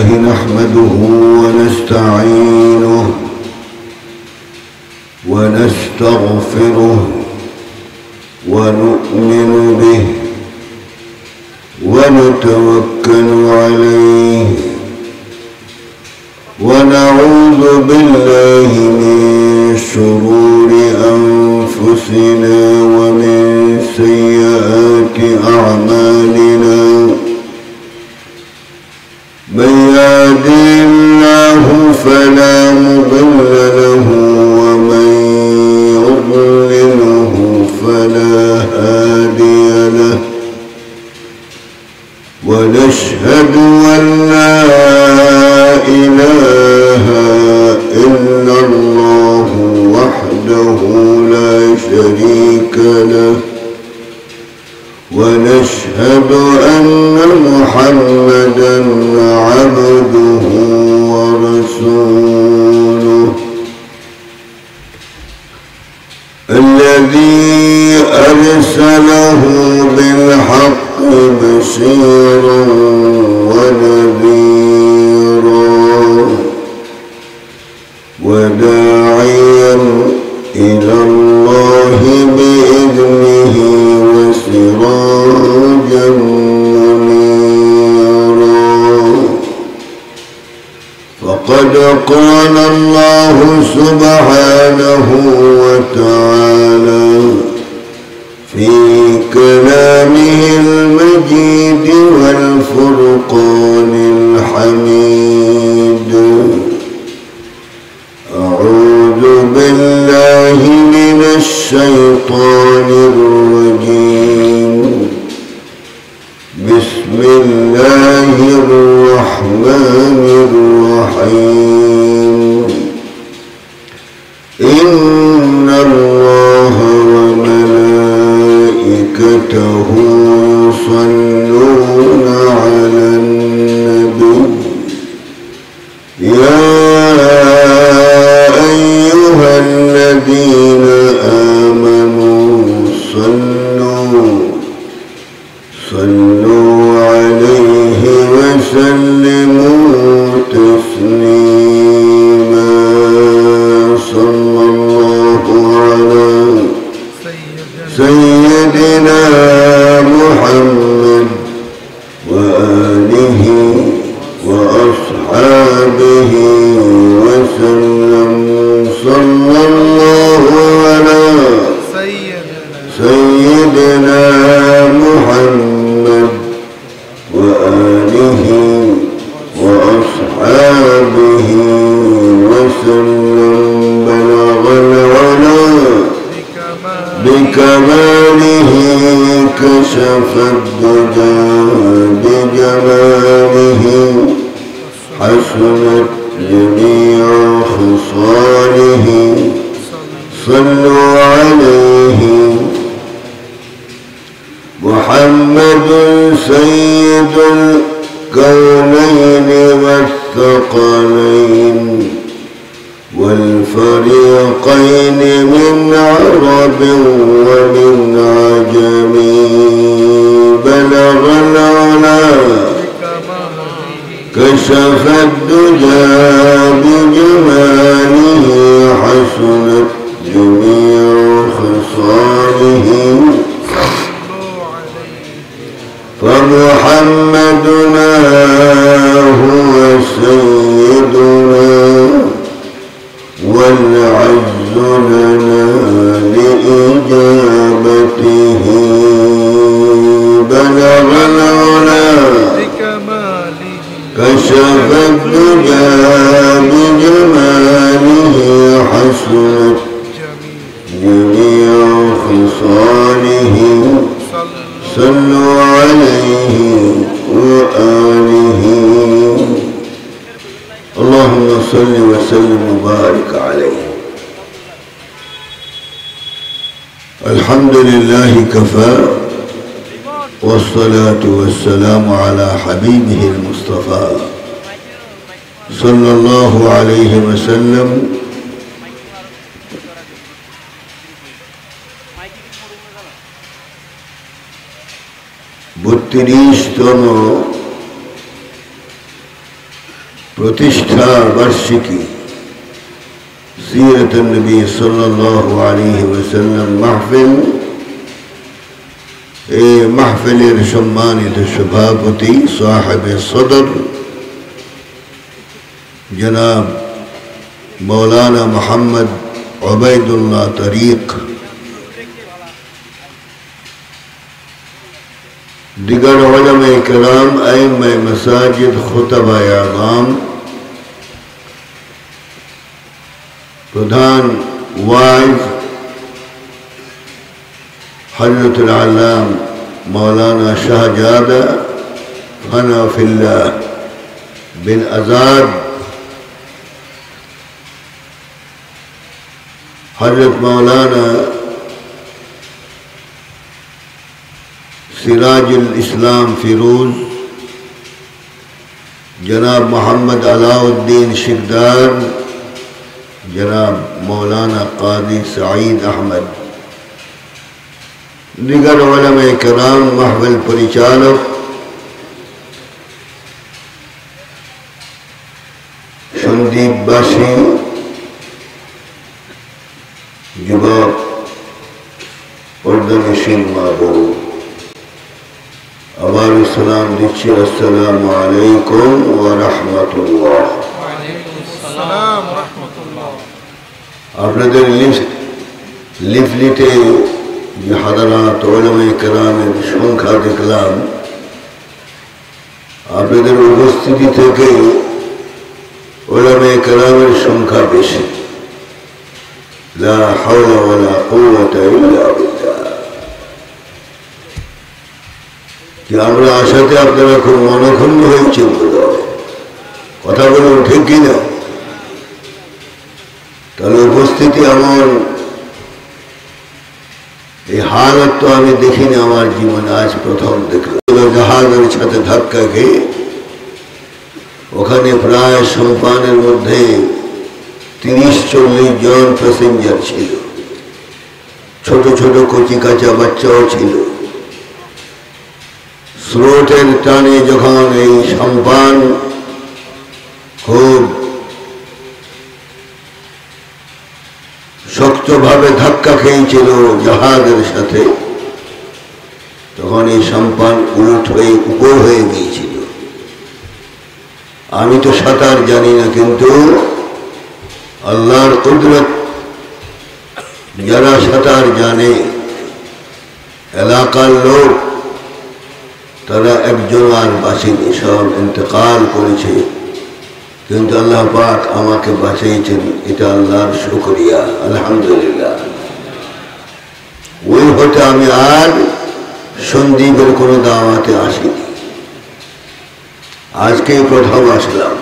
لله نحمده ونستعينه ونستغفره ونؤمن به ونتوكل عليه ونعوذ بالله من شرور أنفسنا ومن سيئات أعمالنا من يهده الله فلا مضل له ومن يضلله فلا هادي له ونشهد أن لا إله إلا الله وحده لا شريك له ونشهد أن محمدًا عبده ورسوله الذي أرسله بالحق بشيرا ونذيرا وداعيا إلى الله بإذنه وسراجا منيرا فقد قال الله سبحانه وتعالى في كلامه المجيد والفرقان الحميد أعوذ بالله من الشيطان الرجيم بسم الله الرحمن الرحيم إن الله وملائكته يصلون على النبي يا أيها الذين آمنوا صلوا عليه وسلموا تسليما صلى الله على سيدنا محمد وآله وأصحابه وسلم صلى الله على سيدنا محمد وآله وأصحابه وسلم بلغ العلا بكماله كشف الدجى بجماله حسنت جميع خصاله صلوا عليه محمد سيد الكونين والثقلين والفريقين من عرب ومن عجم بلغ العلا كشف الدجى بجماله حسنت جميع خصاله فمحمدنا هو سيدنا والعز لنا لإجابته بلغ العلا كشف الدجى بجماله حسنت جميع خصاله صلوا عليه وآله اللهم صل وسلم وبارك عليه الحمد لله كفى والصلاة والسلام على حبيبه المصطفى صلى الله عليه وسلم प्रतिष्ठा वार्षिकी सीरत नबी सल्लल्लाहु अलैहि वसल्लम महफिल ए महफिलेर सम्मानित सभापति साहिब सदर जनाब मौलाना मोहम्मद उबैदुल्लाह तरीक, दिगर उलमा किराम, अइम्मा मसाजिद, खुतबा आज़ाम, प्रधान वाइज हज़रत आल्लाम मौलाना शाहजादा हनाफिल्लाह बिन आज़ाद, हज़रत मौलाना सिराजुल इस्लाम फिरोज, जनाब मोहम्मद अलाउद्दीन शिकदार, जनाब मौलाना कादी सईद अहमद, दिगर उलमा किराम, महफिल परिचालक, सन्दीपबासी जुबाब पर्दानशीन माबूद, आबार सलाम दिच्छी अस्सलामु अलैकुम व रहमतुल्लाह। আপনাদের লিফলেটে যে হাদারাত উলামা কিরামের সংখ্যা দেখলাম, আপনাদের উপস্থিতি থেকে উলামা কিরামের সংখ্যা বেশি। লা হাওলা ওয়ালা কুওয়াতা ইল্লা বিল্লাহ। যে আমরা আশাতে আপনারা খুব মনক্ষুণ্ণ হয়েছেন, কথা বলুন ঠিক কিনা? তাহলে উপস্থিতি এমন, এই হালত তো আমি দেখিনি আমার জীবনে, আজ প্রথম দেখলাম। জাহাজের সাথে ধাক্কা খেয়ে ওখানে প্রায় সম্পানের মধ্যে 30-40 জন প্যাসেঞ্জার ছিল, ছোট ছোট কচি কাঁচা বাচ্চাও ছিল। স্রোতের টানে যখন এই সম্পান খুব শক্তভাবে ধাক্কা খেয়েছিল জাহাজের সাথে, তখন এই সম্পান উলট হয়ে উপর হয়ে গিয়েছিল। আমি তো সাঁতার জানি না, কিন্তু আল্লাহর কুদরত, যারা সাঁতার জানে এলাকার লোক, তারা একজন আর বাঁচেনি, সব ইন্তেকাল করেছে। কিন্তু আল্লাহ পাক আমাকে বাঁচিয়েছেন, এটা আল্লাহর শুকরিয়া, আলহামদুলিল্লাহ। ওই হতে আমি আর সন্দীপের কোনো দাওয়াতে আসিনি, আজকেই প্রথম আসলাম।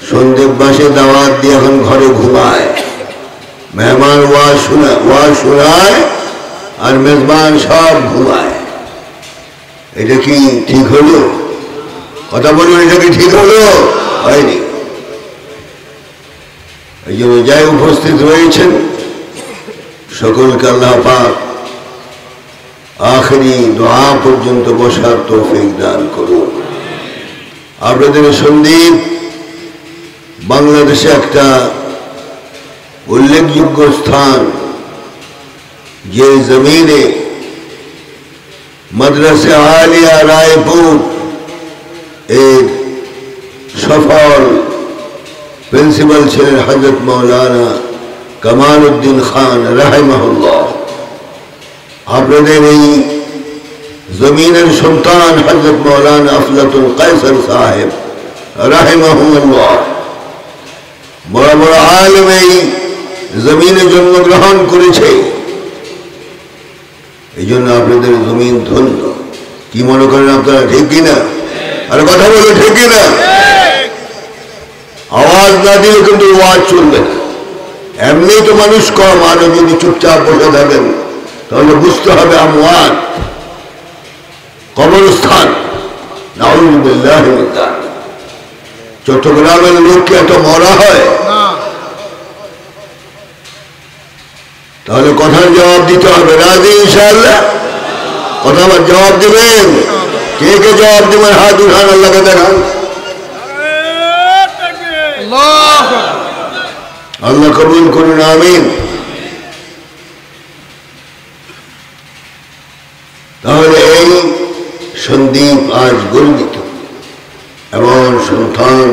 সন্দীপ বাসে দাওয়াত দিয়ে এখন ঘরে ঘুমায়, মেহমান ওয়াজ শোনায় আর মেজবান সব ঘুমায়। এটা কি ঠিক হলো? কথা বলুন, এটা কি ঠিক হলো? হয়নি। এই জন্য যাই উপস্থিত রয়েছেন সকলকে আল্লাহ পাক আখেরি দোয়া পর্যন্ত বসার তৌফিক দান করুন। আপনাদের সন্দীপ বাংলাদেশে একটা উল্লেখযোগ্য স্থান, যে জমিনে মাদ্রাসা আলিয়া রায়পুর এর সফল প্রিন্সিপাল ছিলেন হযরত মাওলানা কামাল উদ্দিন খান রাহিমাহুল্লাহ। আপনাদের এই জমিনের সন্তান হযরত মাওলানা আফলাতুল কায়সার সাহেব রাহিমাহুল্লাহ বড় বড় আলেম এই জমিনে জন্মগ্রহণ করেছে। এই জন্য আপনাদের জমিন ধন্য। কি মনে করেন আপনারা, ঠিক কিনা? আর কথা বলে ঠিক কিনা? আওয়াজ না দিলে কিন্তু ওয়াজ চলবে না। এমনি তো মানুষ কম, আরো যদি চুপচাপ বসে থাকেন তাহলে বুঝতে হবে আমওয়াত, কবরস্থান। নাউযুবিল্লাহ মিন যালিক। চট্টগ্রামের লোককে এত মরা হয়? তাহলে কথার জবাব দিতে হবে। রাজি ইনশাআল্লাহ? কথা জবাব দিবেন? কে কে জবাব দিবেন? হাত উঠান, আল্লাহকে দেখান। আল্লাহ কবুল করুন, আমিন। তাহলে এই সন্দীপ আজ গর্বিত, এমন সন্তান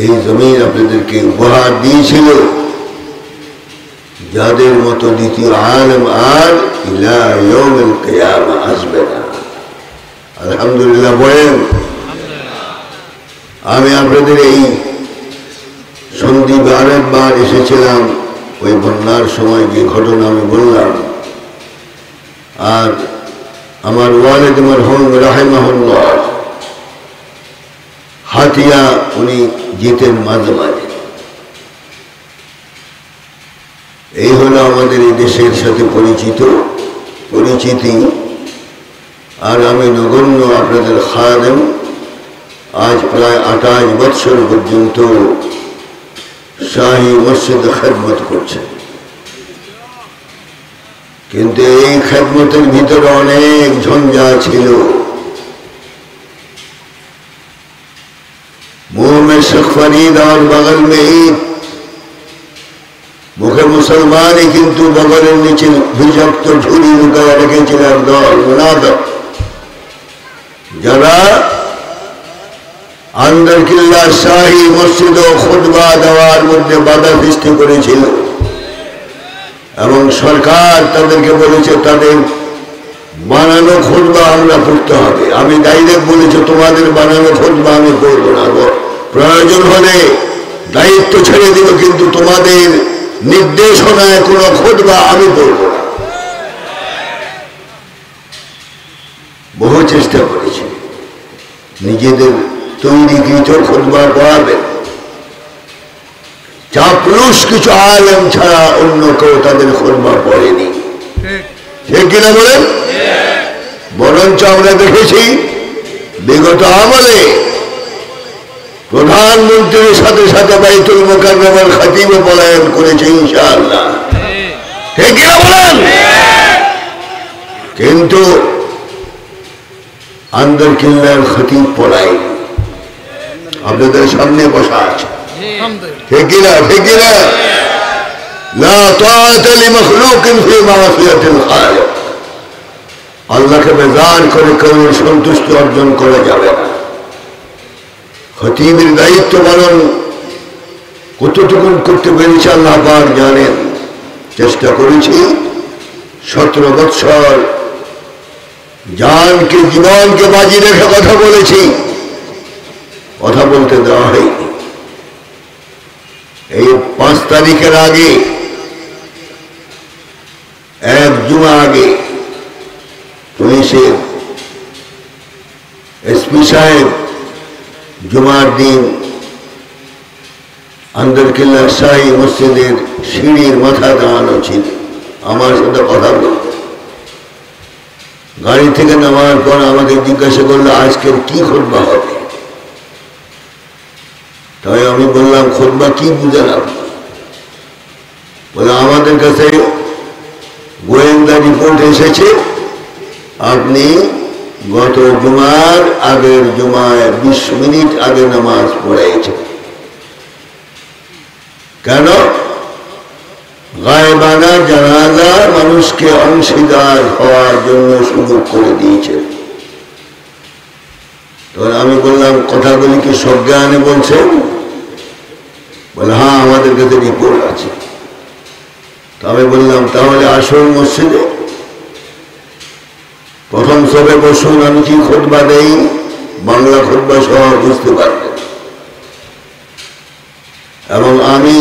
এই জমিন আপনাদেরকে উপহার দিয়েছিল যাদের মতো দ্বিতীয় আলেম আর ইলা ইয়াউমিল কিয়ামা আসবে না। আলহামদুলিল্লাহ বলেন। আমি আপনাদের এই সন্দীপে আরেকবার এসেছিলাম, ওই বন্যার সময় যে ঘটনা আমি বললাম। আর আমার ওয়ালিদ মারহুম রাহিমাহুল্লাহ হাতিয়া উনি যেতেন মাঝে মাঝে। এই হলো আমাদের এই দেশের সাথে পরিচিতি। আর আমি নগণ্য আপনাদের খাদেম, আজ প্রায় 28 বছর পর্যন্ত শাহী মসজিদে খেদমত করছে। কিন্তু এই খেদমতের ভিতরে অনেক ঝঞ্ঝা ছিল। मुंह में शेख फरीद और बगल में ईद, मुखे मुसलमान किंतु बगलेर नीचे विषाक्त झुरी लुकाया রেখেছিলেন দল মুনাফিক, যারা আন্দর কিল্লা শাহী মসজিদ ও খুতবা দেওয়ার মধ্যে বাধা সৃষ্টি করেছিল এবং সরকার তাদেরকে বলেছে তাদের বানানো খুতবা আমরা পড়তে হবে। আমি ডাইরেক্ট বলেছি তোমাদের বানানো খুতবা আমি পড়বো না, প্রয়োজন হলে দায়িত্ব ছেড়ে দিব, কিন্তু তোমাদের নির্দেশনায় কোনো খুতবা আমি পড়ব না। বহু চেষ্টা করেছি নিজেদের তৈরিকৃত খুতবা পড়াবেন, চাপলুস কিছু আলেম ছাড়া অন্য কেউ তাদের খুতবা পড়েনি। ঠিক কিনা বলেন? বরঞ্চ আমরা দেখেছি বিগত আমলে প্রধানমন্ত্রীর সাথে সাথে বাইতুল মুকাররমের খতিবও পলায়ন করেছে ইনশাআল্লাহ। ঠিক কিনা বলেন? কিন্তু আন্দর কিল্লার খতিব পলায়ন আপনাদের সামনে বসা আছে। ঠিক কিনা? ঠিক কিনা? লা তাআতা লিমাখলুকিন ফি মাসিয়াতিল খালিক, আল্লাহকে বেজার করে কেউ সন্তুষ্টি অর্জন করা যাবে না। খতিবের দায়িত্ব পালন কতটুকু করতে পেরেছি আল্লাহ পাক জানেন। চেষ্টা করেছি 17 বছর জানকে জীবনকে বাজি রেখে কথা বলেছি, কথা বলতে দেওয়া হয়নি। এই 5 তারিখের আগে, 1 জুমা আগে পুলিশের এসপি সাহেব জুমার দিন আন্দর কিল্লা শাহী মসজিদের সিঁড়ির মাথা দাঁড়ানো ছিল, আমার সাথে কথা বলল। গাড়ি থেকে নামার পর আমাকে জিজ্ঞাসা করলো আজকের কি খুতবা হবে। তাই আমি বললাম খুতবা কি বুঝালাম? বলে আমাদের কাছে গোয়েন্দা রিপোর্ট এসেছে আপনি গত জুমার আগের জুমায় 20 মিনিট আগে নামাজ পড়াইছেন। কেন? গায়বানা জানাজা মানুষকে অংশীদার হওয়ার জন্য সুযোগ করে দিয়েছেন। তখন আমি বললাম কথাগুলি কি সজ্ঞানে বলছেন? বলে হ্যাঁ আমাদের কাছে রিপোর্ট আছে। আমি বললাম তাহলে আসল মসজিদে প্রথম সবে বসুন, আমি কি খুতবা দেই বাংলা খুতবা সহ বুঝতে পারবেন। এবং আমি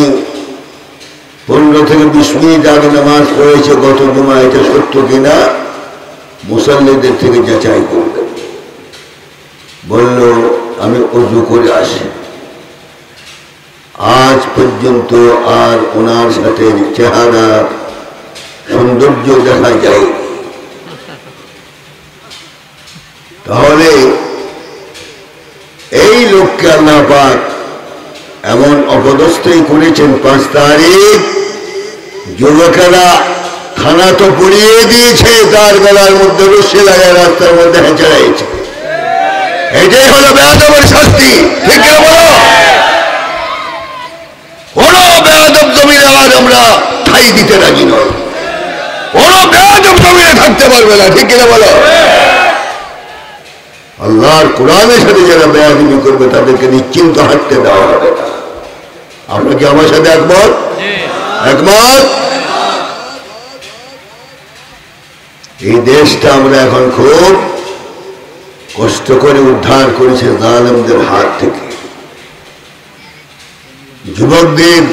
15 থেকে 20 মিনিট আগে নামাজ পড়েছে গত জুমা, এটা সত্য কিনা মুসল্লিদের থেকে যাচাই করবেন। বলল আমি ওযু করে আসি। আজ পর্যন্ত আর ওনার সাথে চেহারা সৌন্দর্য দেখা যায়। তাহলে এই লোককে আল্লাহ পাক এমন অপদস্থই করেছেন। 5 তারিখ যুবকেরা থানা তো পুড়িয়ে দিয়েছে, তার গলার মধ্যে রশি লাগায় রাস্তার মধ্যে হেঁচড়াইছে। এটাই হলো বেয়াদবের শাস্তি। ঠিক না বলো? কোন না, ঠিক কিনা বলো? আল্লাহর কোরআনের সাথে যারা বেয়াদবি করবে তাদেরকে নিশ্চিন্ত হাঁটতে দেওয়া হবে না। আমরা কি আমার সাথে একমত? একমত? এই দেশটা আমরা এখন খুব কষ্ট করে উদ্ধার করেছে জালেমদের হাত থেকে। যুবকদের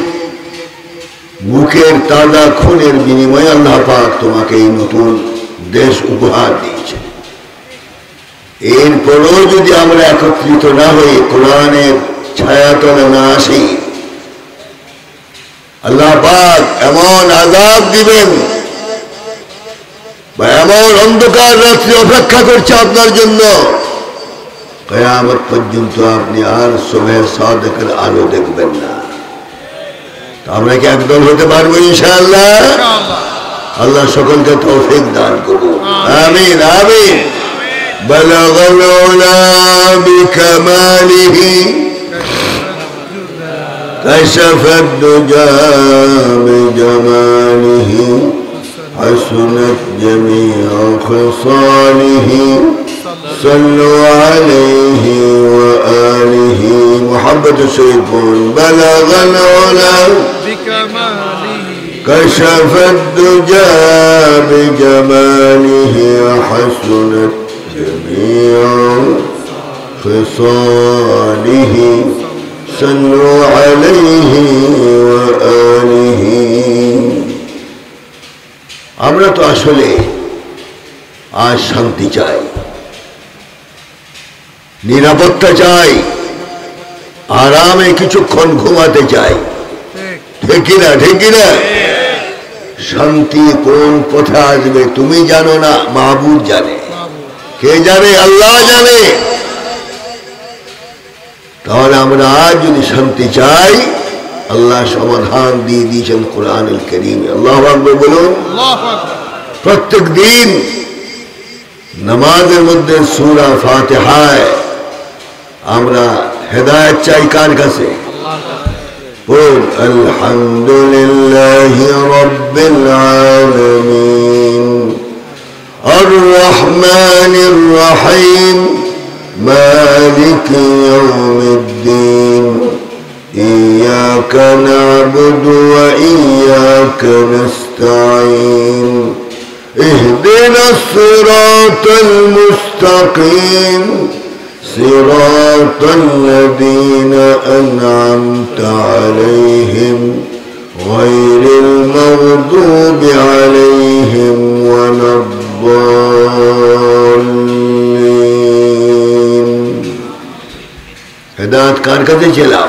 বুকের তাজা খুনের বিনিময়ে আল্লাহ পাক তোমাকে এই নতুন দেশ উপহার দিয়েছে। এরপরও যদি আমরা একত্রিত না হই, কোরআনের ছায়াতলে না আসি, আল্লাহ পাক এমন আযাব দিবেন বা এমন অন্ধকার রাত্রি অপেক্ষা করছে আপনার জন্য, কিয়ামত পর্যন্ত আপনি আর সুবহে সাদিকের আলো দেখবেন না। আমরা কি একদল হতে পারবো ইনশাআল্লাহ? আল্লাহ সকলকে তৌফিক দান করুন, আমিন আমিন। বালাগাল উলা বিকামালিহি কাশাফাদ দুজা বিজামালিহি হাসনাত জামিউ খিসালিহি সাল্লু আলাইহি ওয়া আলিহি মুহাম্মাদুর রাসূলুল্লাহ। বালাগাল উলা বিকামালিহি কাশাফাদ দুজা বিজামালিহি হাসনাত জামিউ খিসালিহি সাল্লু আলাইহি ওয়া আলিহি। আমরা তো আসলে আজ শান্তি চাই, নিরাপত্তা চাই, আরামে কিছুক্ষণ ঘুমাতে চাই, ঠিক কিনা? ঠিক কিনা? শান্তি কোন পথে আসবে তুমি জানো না, মাহবুব জানে। কে জানে? আল্লাহ জানে। তাহলে আমরা আজ যদি শান্তি চাই, আল্লাহ সমাধান দিয়ে দিয়েছেন কোরআনুল কারীমে। আল্লাহু আকবার বলুন। প্রত্যেক দিন নামাজের মধ্যে সূরা ফাতিহায় আমরা হেদায়েত চাই কার কাছে? বল আলহামদুলিল্লাহি রাব্বিল আলামিন আর রহমানির রহিম মালিকি ইয়াউমিদ্দিন ইয়্যাকা না'বুদু ওয়া ইয়্যাকা নাস্তাঈন ইহদিনাস সিরাতাল মুস্তাকিম সিরাতাল লাযীনা আন'আমতা আলাইহিম গায়রিল মাগদুবি আলাইহিম ওয়ালাদ-দাল্লিন। হেদায়েত কার কাছে ছিলাম?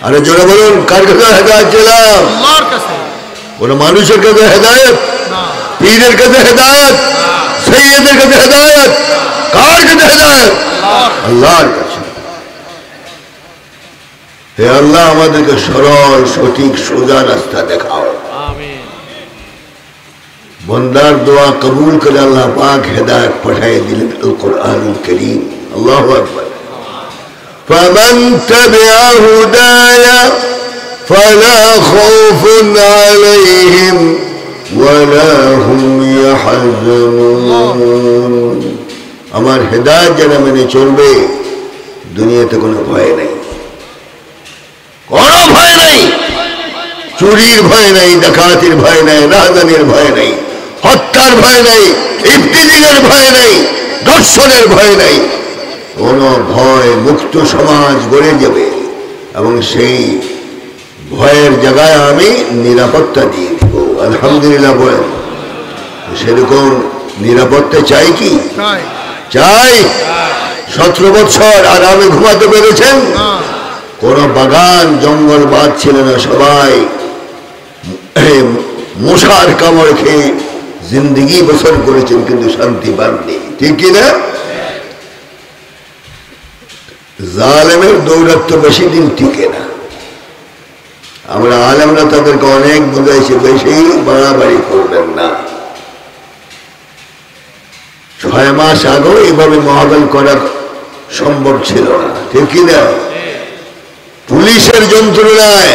আরে জোরে বলুন, কার কাছে হেদায়েত ছিলাম? আল্লাহর কাছে। কোন মানুষের কাছে হেদায়েত না, পীরের কাছে হেদায়েত, সাইয়্যিদের কাছে হেদায়েত, কার কাছে হেদায়েত? আল্লাহর কাছে। হে আল্লাহ, আমাদেরকে সরল সঠিক সোজা রাস্তা দেখাও। আমিন। বন্দার দোয়া কবুল করে আল্লাহ পাক হেদায়েত পাঠিয়ে দিলেন আল কোরআনুল কারীম। আল্লাহু আকবার। فمن تبع هداي فلا خوف عليهم ولا هم يحزنون। আমার হেদায়েত যারা মেনে চলবে, দুনিয়াতে কোনো ভয় নেই, কোনো ভয় নেই। চুরির ভয় নেই, ডাকাতির ভয় নেই, রাহাজানির ভয় নেই, হত্যার ভয় নেই, ইফতিজিংয়ের ভয় নেই, দর্শনের ভয় নেই। কোন ভয় মুক্ত সমাজ গড়ে যাবে এবং সেই ভয়ের জায়গায় আমি নিরাপত্তা দিয়ে দিব। আলহামদুলিল্লাহ বলেন। সেরকম নিরাপত্তা চাই কি? চাই। 17 বছর আরামে ঘুমাতে পেরেছেন? কোন বাগান জঙ্গল বাদ ছিল না, সবাই মশার কামড় খেয়ে জিন্দেগি বসর করেছেন, কিন্তু শান্তি পাননি, ঠিক কিনা? জালেমের দৌরাত্ম্য বেশি দিন টিকে না। আমরা আলেমরা তাদেরকে অনেক বুঝাইছি, বেশি বাড়াবাড়ি করবেন না। 6 মাস আগেও এইভাবে মহাবেল করা সম্ভব ছিল না, ঠিক কিনা? পুলিশের যন্ত্রণায়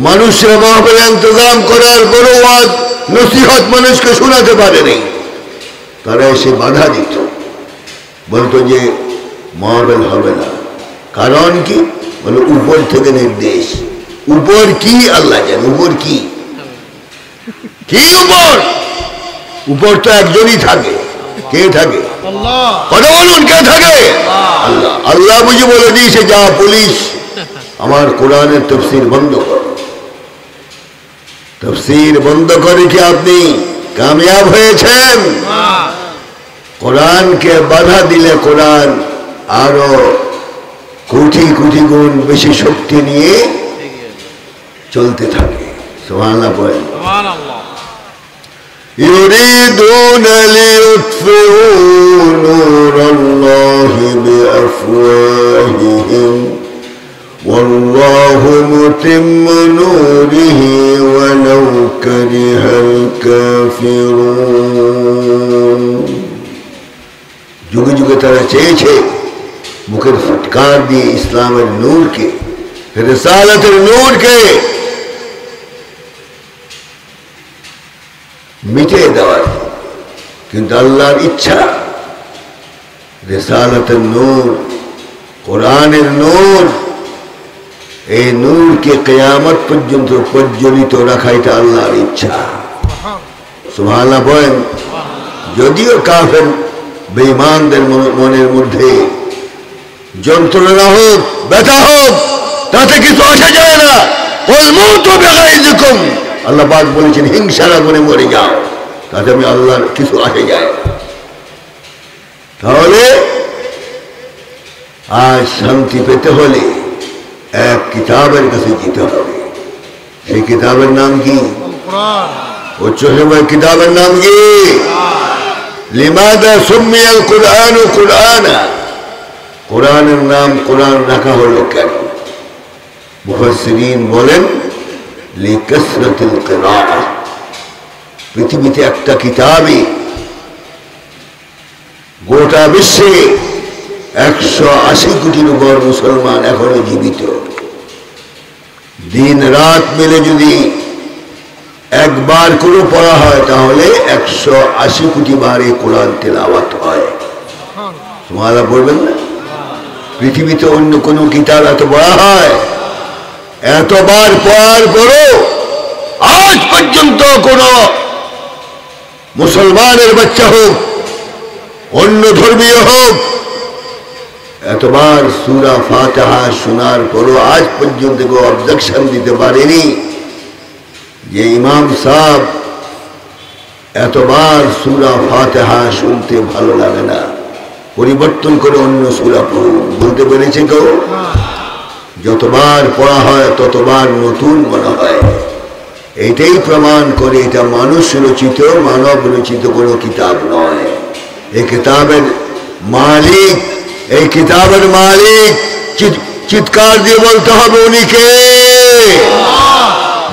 মানুষের মহাবেল ইন্তজাম করার পরও নসিহত মানুষকে শোনাতে পারেনি, তারা এসে বাধা দিত, বলতো যে মাহফিল হবে না। কারণ কি? বলে উপর থেকে নির্দেশ। উপর কি? আল্লাহ জানে উপর কি। কি উপর? উপর তো একজনই থাকে। কে থাকে? কথা বলুন, কে থাকে? আল্লাহ। আল্লাহ বুঝে বলে দিয়েছে, যা পুলিশ আমার কোরআনের তাফসীর বন্ধ করো। তাফসীর বন্ধ করে কি আপনি কামিয়াব হয়েছেন? কোরআনকে বাধা দিলে কোরআন আরো কোটি কোটি গুণ বেশি শক্তি নিয়ে চলতে থাকে। সুবহানাল্লাহ বলেন। সুবহানাল্লাহ। يريدون ليطفئوا نور الله بأفواههم والله متم نوره ولو كره الكافرون। যুগে যুগে তারা চেয়েছে মুখের ফুটকার দিয়ে ইসলামের নূরকে, রিসালাতের নূরকে মিটিয়ে দেওয়ার, কিন্তু আল্লাহর ইচ্ছা রিসালাতের নূর, কোরআনের নূর, এই নূরকে কিয়ামত পর্যন্ত প্রজ্বলিত রাখা, এটা আল্লাহর ইচ্ছা। সুবহানাল্লাহ বলেন। যদিও কাফের বেঈমানদের মনের মধ্যে যন্ত্রণা হোক, ব্যথা হোক, তাতে কিছু আসে যায় না। কুল মুতু বিগাইযিকুম, আল্লাহ পাক বলেছেন হিংসার আগুনে মরে যাও, তাতে আমি আল্লাহর কিছু আসে যায়। তাহলে আজ শান্তি পেতে হলে এক কিতাবের কাছে যেতে হবে। সেই কিতাবের নাম কি? উচ্চ কিতাবের নাম কি? লিমাদা সুম্মিয়াল কুরআন কুরআনা, কোরআনের নাম কোরআন রাখা হলো কেন? মুফাসসিরিন বলেন লিকাসরাতিল কিরাআহ। পৃথিবীতে একটা কিতাবই গোটা বিশ্বে 180 কোটির উপর মুসলমান এখনো জীবিত। দিন রাত মিলে যদি একবার করে পড়া হয় তাহলে 180 কোটি বার এই কোরআন তেলাওয়াত হয়। তোমরা পড়বেন না? পৃথিবীতে অন্য কোনো কিতাব এত পড়া হয়? এতবার পড়ার পরও আজ পর্যন্ত কোন মুসলমানের বাচ্চা হোক, অন্য ধর্মীয় হোক, এতবার সূরা ফাতিহা শোনার পরও আজ পর্যন্ত কেউ অবজেকশন দিতে পারেনি যে ইমাম সাহেব এতবার সূরা ফাতিহা শুনতে ভালো লাগে না, পরিবর্তন করে অন্য সূরা পড়ুন। বলতে পেরেছে কেউ? যতবার পড়া হয় ততবার নতুন মনে হয়। এটাই প্রমাণ করে এটা মানুষ রচিত, মানব রচিত কোনো কিতাব নয়। এই কিতাবের মালিক, এই কিতাবের মালিক চিৎকার দিয়ে বলতে হবে উনি কে?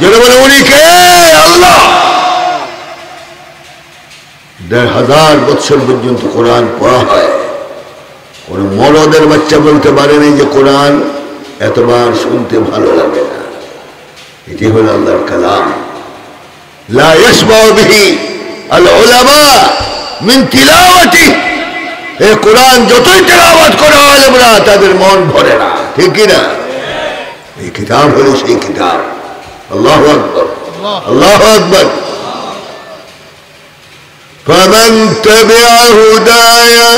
যেটা বলে উনি কে? আল্লাহ। ১,৫০০ বছর পর্যন্ত কোরআন পড়া হয়, কোন মরদের বাচ্চা বলতে পারেনি যে কোরআন এতবার শুনতে ভালো লাগে না। এটি হল আল্লাহর কালাম। লা ইয়াসমাউ বিহি আল উলামা মিন তিলাওয়াতি। এই কোরআন যতই তেলাওয়াত করা হয় আলেমরা, তাদের মন ভরে না, ঠিক কি না? এই কিতাব হলো সেই কিতাব। আল্লাহু আকবার, আল্লাহু আকবার। ফামান তাবিআ হুদায়া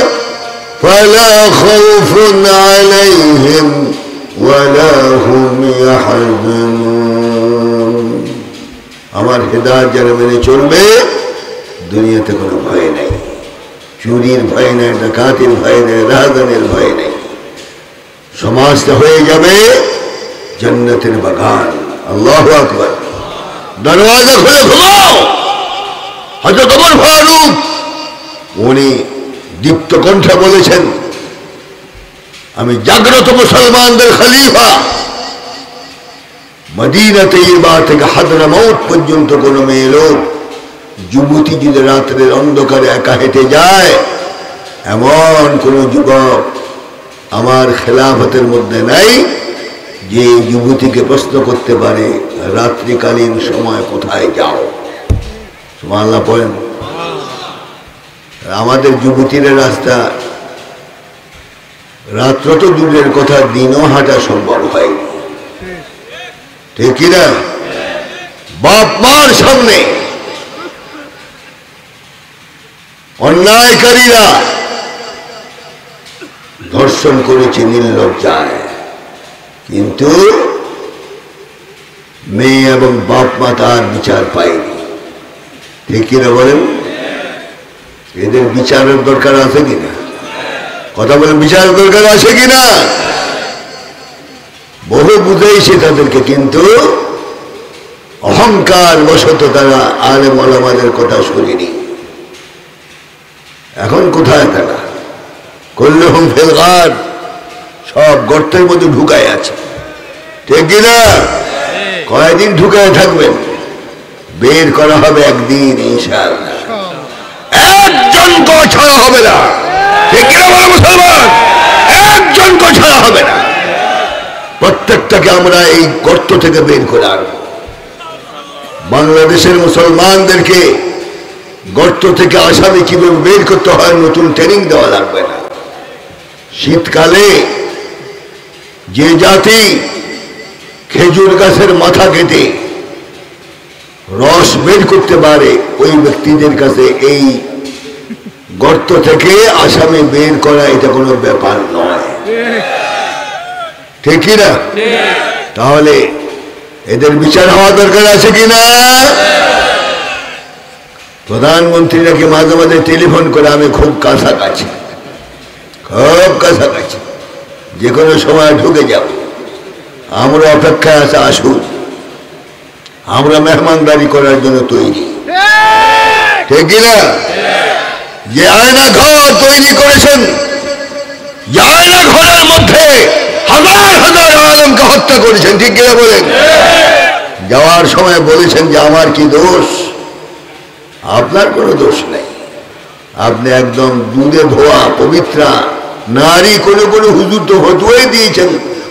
ফালা খাউফুন আলাইহিম ওয়ালা হুম ইয়াহজানুন। আমার হেদায়েত যারা মেনে চলবে, দুনিয়াতে কোনো ভয় নেই, চুরির ভয় নেই, ডাকাতির ভয় নেই, রাহাজানের ভয় নেই। সমাজটা হয়ে যাবে জান্নাতের বাগান। আল্লাহু আকবার। দরওয়াজা খুলে ঘুমাও। হযরত ওমর ফারুক উনি দীপ্ত কণ্ঠে বলেছেন, আমি জাগ্রত মুসলমানদের খলিফা। মদিনা তৈয়বা থেকে হাদরামউত পর্যন্ত কোনো মেয়ে লোক, যুবতী যদি রাত্রের অন্ধকারে একা হেঁটে যায়, এমন কোন যুবক আমার খেলাফতের মধ্যে নাই যে যুবতীকে প্রশ্ন করতে পারে রাত্রিকালীন সময় কোথায় যাও। সুবহানাল্লাহ পড়েন। আমাদের যুবতীরা রাস্তা রাত্র তো দূরের কথা, দিনও হাঁটা সম্ভব হয়নি, ঠিক কিনা? বাপ মার সামনে অন্যায়কারীরা ধর্ষণ করেছে নির্লজ্জায়, কিন্তু মেয়ে এবং বাপ মা তার বিচার পায়নি, ঠিক কিনা বলেন? এদের বিচারের দরকার আছে কিনা? কথা বলেন, বিচারের দরকার আছে কিনা? বহু বুঝাইছে তাদেরকে, কিন্তু অহংকার বশত তারা আলেম ওলামাদের কথা শুনিনি। এখন কোথায় তারা? কুল্লুহুম ফিল গার, সব গর্তের মধ্যে ঢুকায় আছে, ঠিক কিনা? কয়দিন ঢুকায় থাকবেন? বের করা হবে একদিন ইনশাআল্লাহ। একজন কো ছাড়া হবে না, ঠিক কিনা বলো মুসলমান? একজন কো ছাড়া হবে না। প্রত্যেকটাকে আমরা এই গর্ত থেকে বের করে আনবো। বাংলাদেশের মুসলমানদেরকে গর্ত থেকে আসামি কিভাবে বের করতে হয় নতুন ট্রেনিং দেওয়া লাগবে না। শীতকালে যে জাতি খেজুর গাছের মাথা কেটে রস বের করতে পারে, ওই ব্যক্তিদের কাছে এই গর্ত থেকে আসামি বের করা এটা কোনো ব্যাপার নয়, ঠিক কিনা? তাহলে এদের বিচার হওয়া দরকার আছে কিনা? প্রধানমন্ত্রীরাকে মাঝে মাঝে টেলিফোন করে আমি খুব কাছাকাছি, খুব কাছাকাছি, যে কোনো সময় ঢুকে যাব, আমরা অপেক্ষায় আছে, আসুন, আমরা মেহমানদারি করার জন্য তৈরি, ঠিক কিনা? যে আয়না ঘর তৈরি করেছেন, যে আয়না ঘরের মধ্যে হাজার হাজার আলেমকে হত্যা করেছেন, ঠিক কিনা বলেন? যাওয়ার সময় বলেছেন যে আমার কি দোষ? আপনার কোনো দোষ নেই, আপনি একদম দুধে ধোয়া পবিত্রা নারী। কোন কোন হুজুর তো ফতোয়াই দিয়েছেন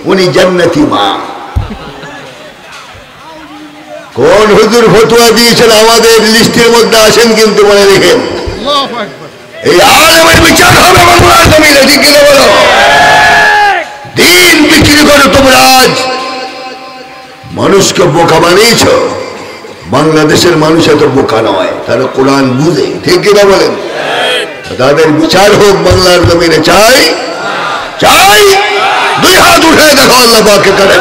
উনি জান্নাতি মা। কোন হুজুর ফতোয়া দিয়েছেন আমাদের লিস্টের মধ্যে আসেন, কিন্তু মনে রেখেন এই আলেমের বিচার হবে বাংলার জমিনে, ঠিক কিনা বলো? দিন বিক্রি করে তোমরা আজ মানুষকে বোকা বানিয়েছ। বাংলাদেশের মানুষ এত বোকা নয়, তারা কোরআন বুঝে, ঠিক কিনা বলেন? তাদের বিচার হোক বাংলার জমিনে, চাই চাই। দুই হাত উঠে দেখো আল্লাহ পাকে করে।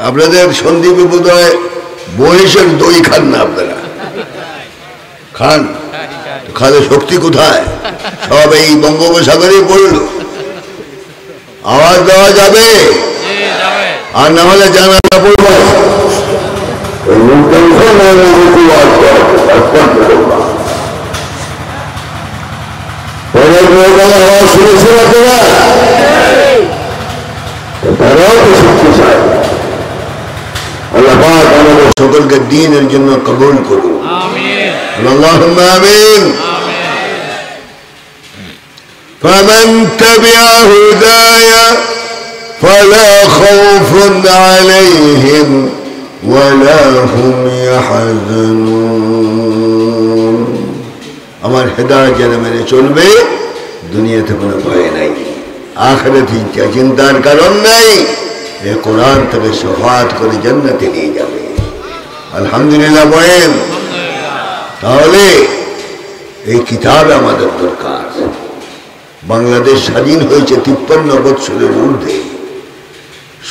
আপনাদের সন্দীপে বোধ হয় বহিষের দই খান না, আপনারা খান? খালে শক্তি কোথায়? সব এই বঙ্গোপসাগরে পড়ল। আওয়াজ দেওয়া যাবে, আর না হলে জানালা পড়বো। আওয়াজ শুনেছিল আপনারা? তারাও তো শক্তি চায়। আল্লাহ পাক আমাদের সকলকে দ্বীনের জন্য কবুল করুন, আল্লাহুম্মা আমিন। فمن تبع هداي فلا خوف عليهم ولا هم يحزنون। আমার হেদায়েত যারা মেনে চলবে দুনিয়াতে কোনো ভয় নাই, আখিরাতে চিন্তার কারণ নাই। এ কোরআন থেকে শফাআত করে জান্নাতে নিয়ে যাবে। আলহামদুলিল্লাহ বলেন। তাহলে এই কিতাব আমাদের দরকার। বাংলাদেশ স্বাধীন হয়েছে 53 বছরের ঊর্ধ্বে,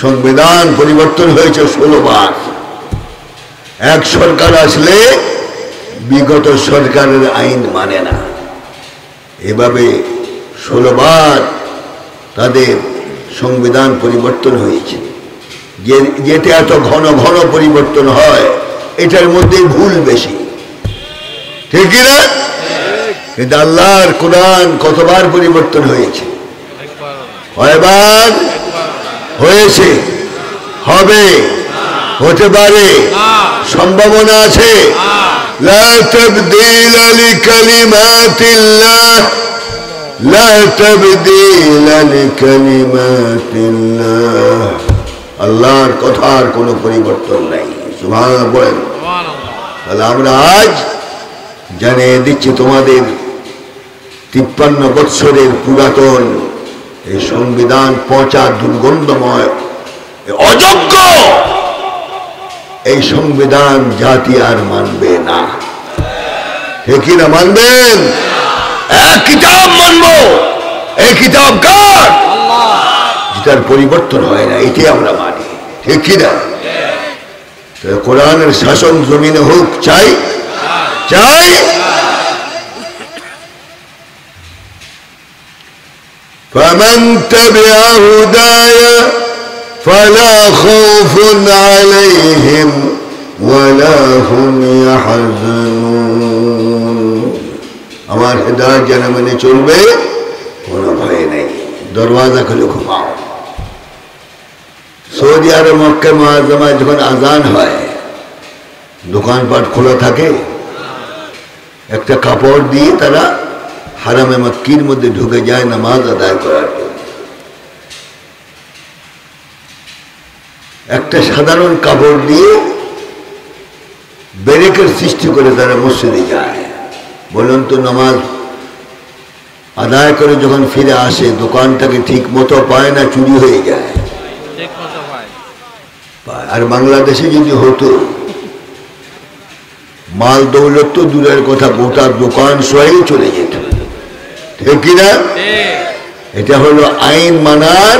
সংবিধান পরিবর্তন হয়েছে 16 বার। এক সরকার আসলে বিগত সরকারের আইন মানে না, এভাবে 16 বার তাদের সংবিধান পরিবর্তন হয়েছে। যেটা এত ঘন ঘন পরিবর্তন হয়, এটার মধ্যে ভুল বেশি, ঠিক না? কিন্তু আল্লাহর কোরআন কতবার পরিবর্তন হয়েছে? কয়বার হয়েছে? হবে, হতে পারে, সম্ভাবনা আছে। লা তাবদীলা লিকালিমাতিল্লাহ লা তাবদীলা লিকালিমাতিল্লাহ, আল্লাহর কথার কোনো পরিবর্তন নাই। সুবহানাল্লাহ বলেন। তাহলে আমরা আজ জানিয়ে দিচ্ছি তোমাদের 53 বৎসরের পুরাতন এই সংবিধান পচা, দুর্গন্ধময়, অযোগ্য এই সংবিধান জাতি আর মানবে না। ঠিক না? মানবেন? এক কিতাব মানবো। এই কিতাব কার? যেটার পরিবর্তন হয় না, এটাই আমরা মানি। ঠিক কিনা? কোরআনের শাসন জমিনে হোক, চাই চাই। فمن تبع هداي فلا خوف عليهم ولا هم يحزنون। আমার হেদায়েত যারা মেনে চলবে কোনো ভয় নেই। দরওয়াজা খুলে ঘুমাও। সৌদি আরব মক্কা মুআজ্জামায় যখন আজান হয়, দোকানপাট খোলা থাকে, একটা কাপড় দিয়ে তারা হারামে মক্কির মধ্যে ঢুকে যায় নামাজ আদায় করার জন্য। একটা সাধারণ কাপড় দিয়ে ব্যারিকেড সৃষ্টি করে তারা মসজিদে যায়। বলুন তো, নামাজ আদায় করে যখন ফিরে আসে দোকানটাকে ঠিক মতো পায় না, চুরি হয়ে যায়। আর বাংলাদেশে যদি হতো, মাল দৌলত তো দূরের কথা, গোটা দোকান সহি চলে যেত। ঠিক কিনা? এটা হলো আইন মানার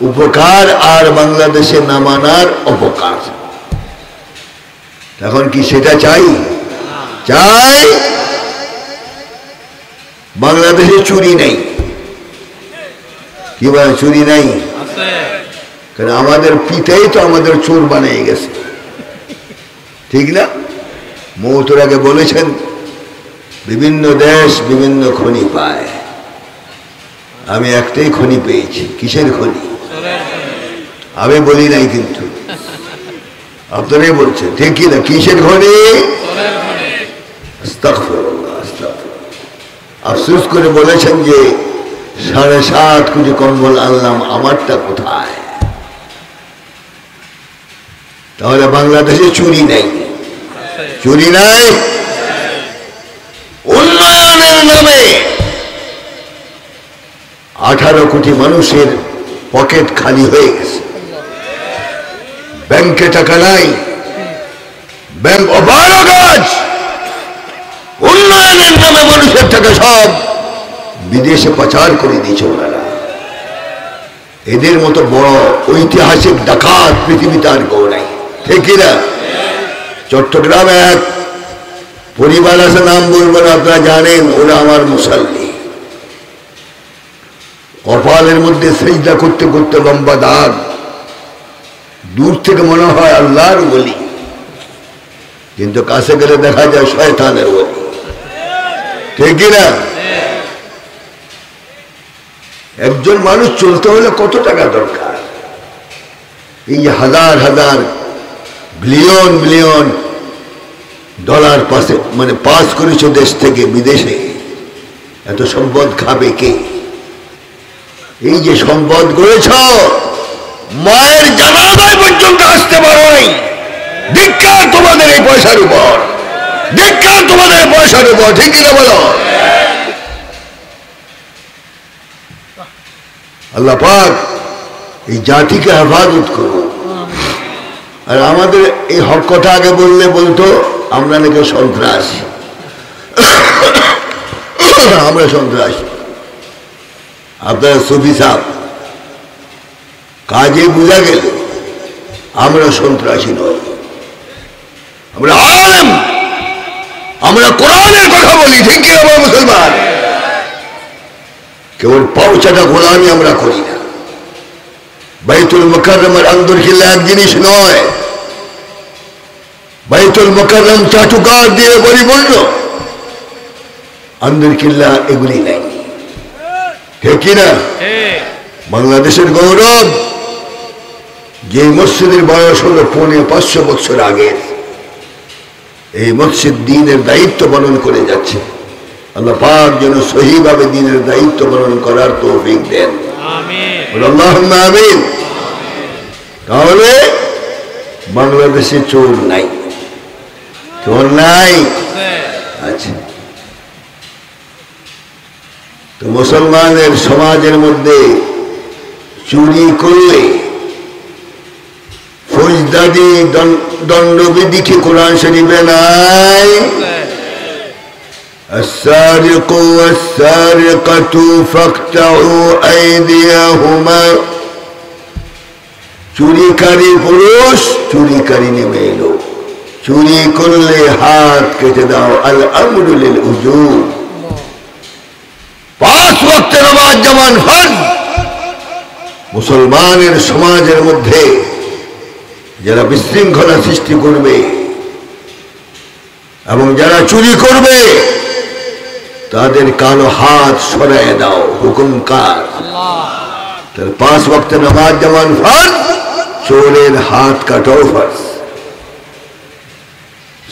উপকার আর বাংলাদেশে না মানার অপকার। এখন কি সেটা চাই? চাই। বাংলাদেশে চুরি নেই। কি বলে? চুরি নাই। কারণ আমাদের পিতাই তো আমাদের চোর বানিয়ে গেছে। ঠিক না? মৌতের আগে বলেছেন বিভিন্ন দেশ বিভিন্ন খনি পায়, আমি একটাই খনি পেয়েছি। কিসের খনি? আমি বলি নাই, কিন্তু আপনারাই বলছেন। ঠিক কি না? কিসের খনি? আস্তাগফিরুল্লাহ, আস্তাগফিরুল্লাহ। আফসোস করে বলেছেন যে 7.5 কোটি কম্বল আনলাম, আমারটা কোথায়? তাহলে বাংলাদেশে চুরি নাই। চুরি নাই। উন্নয়নের নামে 18 কোটি মানুষের পকেট খালি হয়ে গেছে, ব্যাংকে টাকা নাই, ব্যাংক অপারগ কাজ। উন্নয়নের নামে মানুষের টাকা সব বিদেশে পাচার করে দিয়েছে ওনারা। এদের মতো বড় ঐতিহাসিক ডাকাত পৃথিবীতে আর কেউ নাই। ঠিক না? চট্টগ্রামে এক পরিবার আছে, নাম বলবেন, আপনারা জানেন, ওরা আমার মুসাল্লি। কপালের মধ্যে সিজদা করতে করতে লম্বা দাগ, দূর থেকে মনে হয় আল্লাহর ওলি, কিন্তু কাছে গেলে দেখা যায় শয়তানের ওলি। ঠিক না? একজন মানুষ চলতে হলে কত টাকা দরকার? এই যে হাজার হাজার বিলিয়ন বিলিয়ন ডলার পাশে মানে পাস করেছ দেশ থেকে বিদেশে, এত সম্পদ খাবে কে? এই যে সম্পদ করেছ, মায়ের জানাজায় পর্যন্ত আসতে পারোই। ধিক্কার তোমাদের এই পয়সার উপর, ধিক্কার তোমাদের পয়সার উপর। ঠিক কিনা বলো? আল্লাহ পাক এই জাতিকে হেফাজত করুন। আর আমাদের এই হক কথা আগে বললে বলতো আমরা নাকি সন্ত্রাসী, আমরা সন্ত্রাসী। আপনারা সুফি সাহেব, কাজে বোঝা গেল আমরা সন্ত্রাসী নই, আমরা আলেম, আমরা কোরআনের কথা বলি। ঠিক কি আমরা মুসলমান? কেবল পাউচাটা গোলামি আমরা করি না। বাইতুল মুকাররমের আন্দর কিল্লা এক জিনিস নয়, বাইতুল মুকাররম চাটুকার দিয়ে পরিপূর্ণ, আন্দর কিল্লা এগুলি নাই। ঠিক কিনা? বাংলাদেশের গৌরব, যে মসজিদের বয়স হলো 500 বছর আগে, এই মসজিদ দ্বীনের দায়িত্ব পালন করে যাচ্ছে। আল্লাহ পাক যেন সহিভাবে দিনের দায়িত্ব পালন করার তৌফিক দেন, আমিন। আল্লাহুম্মা আমিন। তাহলে বাংলাদেশে চোর নাই, চোর নাই। আচ্ছা, তো মুসলমানের সমাজের মধ্যে চুরি করলে ফৌজদারি দণ্ডবিধি কি কোরআন শরীফে নাই? السارق والسارقة فاقطعوا أيديهما, চুরিকারী পুরুষ চুরিকারী নেমে এলো, চুরি করলে হাত কেটে দাও। আল আমরু লিল উজুব, 5 ওয়াক্ত নামাজ যেমন ফরজ। মুসলমানের সমাজের মধ্যে যারা বিশৃঙ্খলা সৃষ্টি করবে এবং যারা চুরি করবে তাদের কালো হাত সরাইয়া দাও, হুকুম কার? তার 5 ওয়াক্ত নামাজ যেমন ফরজ, চোরের হাত কাটাও ফরজ।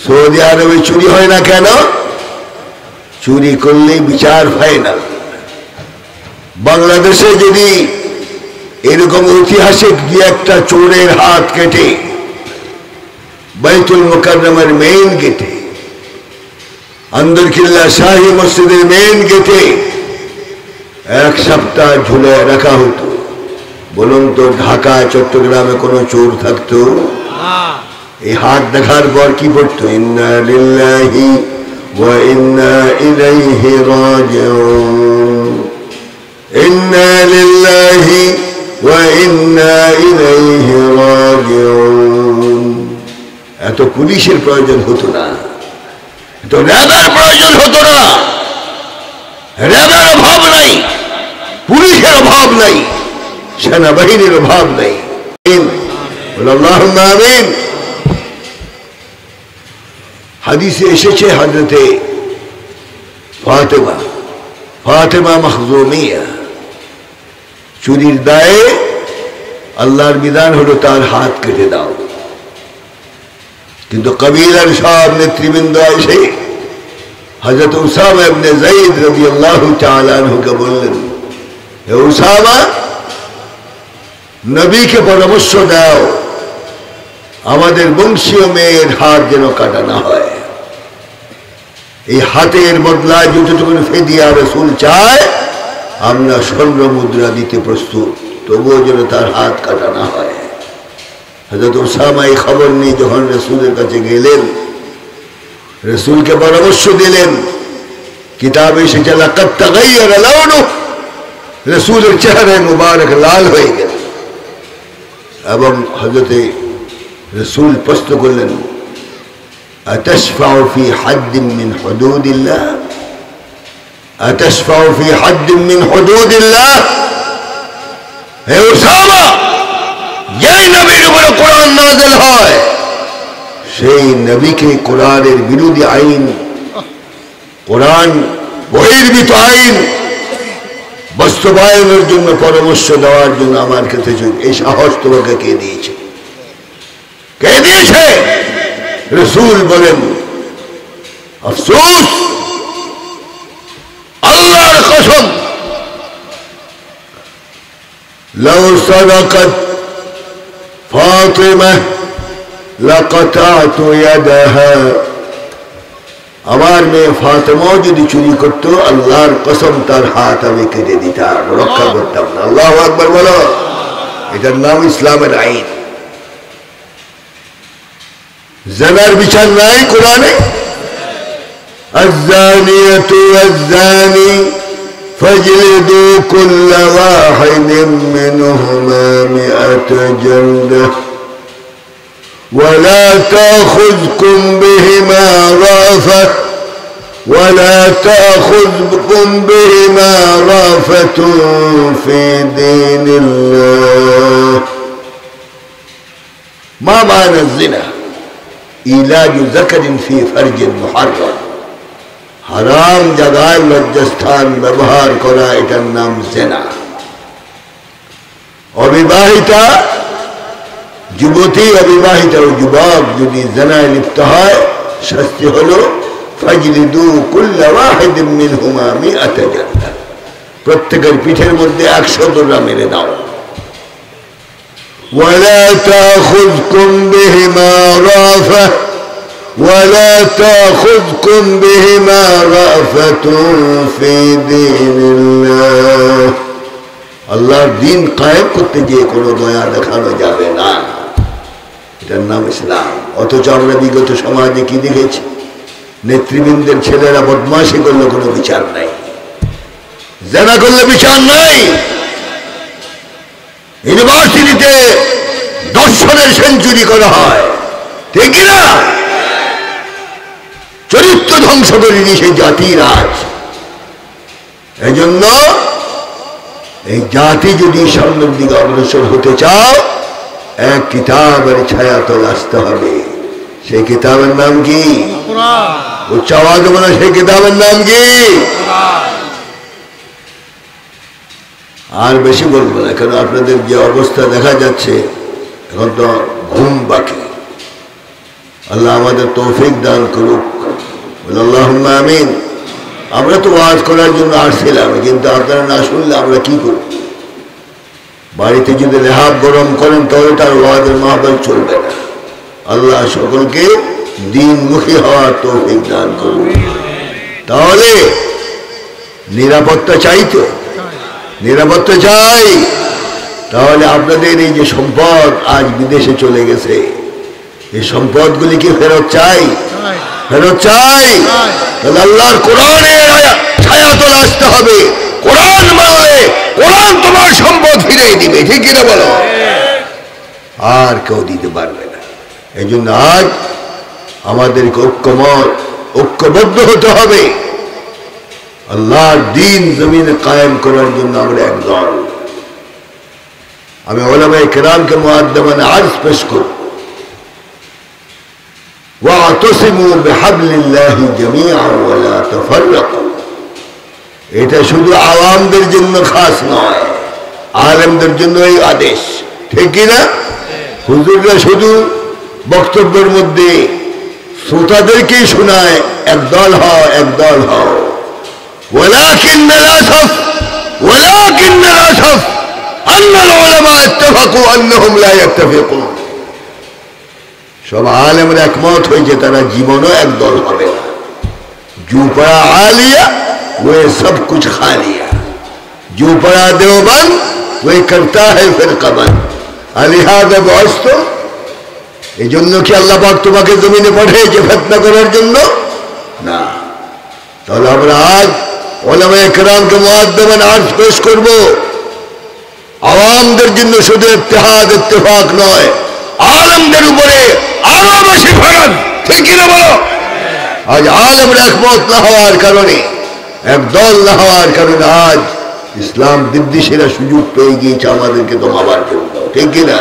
সৌদি আরবে চুরি হয় না কেন? চুরি করলে বিচার ফাইনাল। বাংলাদেশে যদি এরকম ঐতিহাসিক যে একটা চোরের হাত কেটে বাইতুল মুকাররমের মেইন গেটে, আন্দরকিল্লা শাহী মসজিদের মেইন গেটে 1 সপ্তাহ ঝুলে রাখা হতো, বলুন তো ঢাকা চট্টগ্রামে কোনো চোর থাকতো? এই হাত দেখার পর কি পড়তো? ইন্না লিল্লাহি ওয়া ইন্না ইলাইহি রাজিউন, ইন্না লিল্লাহি ওয়া ইন্না ইলাইহি রাজিউন। এত পুলিশের প্রয়োজন হতো না, এত র্যাবের প্রয়োজন হতো না। র্যাবের অভাব নাই, পুলিশের অভাব নাই, সেনাবাহিনীর অভাব নাই। আল্লাহুম্মা আমিন। হাদিসে এসেছে হযরতে ফাতেমা মখজুমিয়া চুরির দায়ে আল্লাহর বিধান হলো তার হাত কেটে দাও, কিন্তু কবিলার সব নেতৃবৃন্দ এসে হযরত উসামা ইবনে যায়েদ রাদিয়াল্লাহু তাআলা আনহুকে বললেন, হে উসামা, নবীকে পরামর্শ দাও আমাদের বংশীয় মেয়ের হাত যেন কাটা না হয়। এই হাতের বদলায় যতটুকু ফিদিয়া রাসূল চায় আমরা স্বর্ণ মুদ্রা দিতে প্রস্তুত, তবুও যেন তার হাত কাটা না হয়। হযরত উসামা এই খবর নিয়ে যখন রাসূলের কাছে গেলেন, রাসূলকে পরামর্শ দিলেন। কিতাবে এসেছে লাকাদ তাগায়্যারা লাউনুহু, রাসূলের চেহারায় মুবারক লাল হয়ে গেল। এবং হযরতে রাসূল প্রশ্ন করলেন, আতাশফাউ ফি হাদ্দিন মিন হুদুদিল্লাহ, আতাশফাউ ফি হাদ্দিন মিন হুদুদিল্লাহ। হে উসামা, যেই নবীর উপরে কোরআন নাযিল হয় সেই নবীকে কোরআনের বিরোধী আইন, কোরআন বহির্ভূত আইন বাস্তবায়নের জন্য পরামর্শ দেওয়ার জন্য আমার কাছে এই সাহস তোমাকে কে দিয়েছে? কে দিয়েছে? রাসূল বলেন, আফসোস, আল্লাহর কসম, লাউ সাদাকাত ফাতিমা লাকাতাতু ইয়াদাহা, আমার মেয়ে ফাতেমাও যদি চুরি করত আল্লাহর কসম তার হাত আমি কেটে দিতাম, রক্ষা করতাম না। আল্লাহু আকবার বলো। এটার নাম ইসলামের আইন। জিনার বিচার নাই কোরআনে? আয-যানিয়াতু ওয়াজ-যানি ফাজলিদু কুল্লা ওয়াহিদিন মিনহুমা মিআতা জালদাহ ولا تأخذكم بهما رأفة في دين الله. ما معنى الزنا؟ إيلاج ذكر في فرج محرم, হারাম জায়গায় লজ্জাস্থান ব্যবহার করা, এটার নাম জিনা। অবিবাহিতা যুবতী, অবিবাহিত যুবক যদি জিনায় লিপ্ত হয় শাস্তি হলো ফাজলিদু কুল্লা ওয়াহিদিন মিনহুমা মিআতা জালদা, প্রত্যেকের পিঠের মধ্যে 100 দোররা মেরে দাও। ওয়ালা তাখুযকুম বিহিমা রাফা ولا تأخذكم بهما رأفة في دين الله, আল্লাহর দিন কায়েম করতে গিয়ে কোনো দয়া দেখানো যাবে না, এটার নাম ইসলাম। অথচ আমরা বিগত সমাজে কি দেখেছি, নেতৃবৃন্দের ছেলেরা বদমাশি করলে কোনো বিচার নাই, জেনা করলে বিচার নাই, ইউনিভার্সিটিতে দর্শনের সেঞ্চুরি করা হয়, ঠিক না? চরিত্র ধ্বংস করে দিয়েছে জাতির আজ। এজন্য এই জাতি যদি সামনের দিকে অগ্রসর হতে চাও, এক কিতাবের ছায়াতল আসতে হবে। সেই কিতাবের নাম কি? উচ্চ আওয়াজ বলো, সেই কিতাবের নাম কি? আর বেশি বলবো না, কারণ আপনাদের যে অবস্থা দেখা যাচ্ছে এখন তো ঘুম বাকি। আল্লাহ আমাদের তৌফিক দান করুক, আল্লাহুম্মা আমিন। আমরা তো ওয়াজ করার জন্য আসছিলাম, কিন্তু আপনারা না শুনলে আমরা কি করব? বাড়িতে যদি রেহাব গরম করেন তাহলে তার ওয়াজের মাহফিল চলবে না। আল্লাহ সকলকে দ্বীনমুখী হওয়ার তৌফিক দান করুন। তাহলে নিরাপত্তা চাই, তো নিরাপত্তা চাই। তাহলে আপনাদের এই যে সম্পদ আজ বিদেশে চলে গেছে, এই সম্পদগুলি কি ফেরত চাই? ফেরত চাই। তাহলে আল্লাহর কোরআনের ছায়াতলে আসতে হবে। কোরআন মানলে কোরআন তোমার সম্পদ ফিরিয়ে দিবে, ঠিক কিনা বলো? আর কেউ দিতে পারবে না। এই জন্য আজ আমাদেরকে ঐক্যবদ্ধ হতে হবে। আল্লাহর দ্বীন জমিনে কায়েম করার জন্য আমরা একদল। আমি উলামায়ে কেরামকে মুআদ্দাবান আরজ পেশ করব, ওয়া'তাসিমু বিহাবলিল্লাহি জামিআন ওয়া লা তাফাররাকু। এটা শুধু আওয়ামদের জন্য খাস নয়, আলেমদের জন্য এই আদেশ, ঠিক কি না? হুজুররা শুধু বক্তব্যের মধ্যে শ্রোতাদেরকেই শোনায় একদল হও, একদল হও। ওয়ালাকিন্নাল আসাফ আন্নাল উলামা ইত্তাফাকু আন্নাহুম লা ইয়াত্তাফিকুন। সব আলেমরা একমত হয়েছে তারা জীবনও একদল হবে না। जो पढ़ा आलिया वो सब कुछ खा लिया, जो पढ़ा देवबंद वही करता है फिर कबन। अलिहाद बस्त, এই জন্য কি আল্লাহ পাক তোমাকে জমিনে পাঠিয়েছে ফিতনা করার জন্য? না। তাহলে আমরা আজ উলামায়ে কেরামকে মুআদ্দাবান আরজ পেশ করব। আওয়ামদের জন্য শুধু ইত্তেহাদ ইত্তেফাক নয়, আলেমদের উপরে আরো বেশি ফরজ, ঠিক কিনা বলো? আজ আলেমরা একমত না হওয়ার কারণে, একদল না হওয়ার কারণে আজ ইসলাম বিদ্বেষীরা সুযোগ পেয়ে গিয়েছে আমাদেরকে দমাবার জন্য, ঠিক কিনা?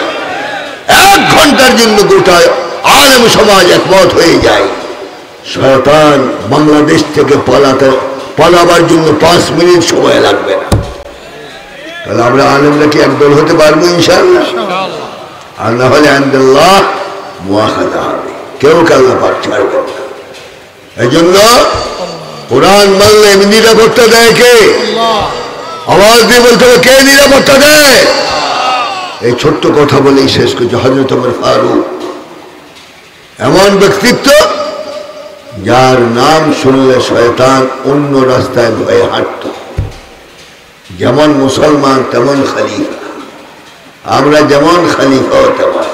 1 ঘন্টার জন্য গোটা আলেম সমাজ একমত হয়ে যায়, শয়তান বাংলাদেশ থেকে পালাবার জন্য 5 মিনিট সময় লাগবে না। তাহলে আমরা আলেমরা কি একদল হতে পারবো ইনশাআল্লাহ? আর না হলে আনদাল্লাহ মুআখাযা হবে, কেউ আল্লাহ পাক ছাড়বেন না। এই জন্য কোরআন মানলে নিরাপত্তা দেয় কে? আওয়াজ দিয়ে বলতে হবে, কে নিরাপত্তা দেয়? এই ছোট্ট কথা বলেই শেষ করছে। হযরত ওমর ফারুক এমন ব্যক্তিত্ব যার নাম শুনলে শয়তান অন্য রাস্তায় ভয়ে হাঁটত। যেমন মুসলমান তেমন খলিফা, আমরা যেমন খলিফাও তেমন।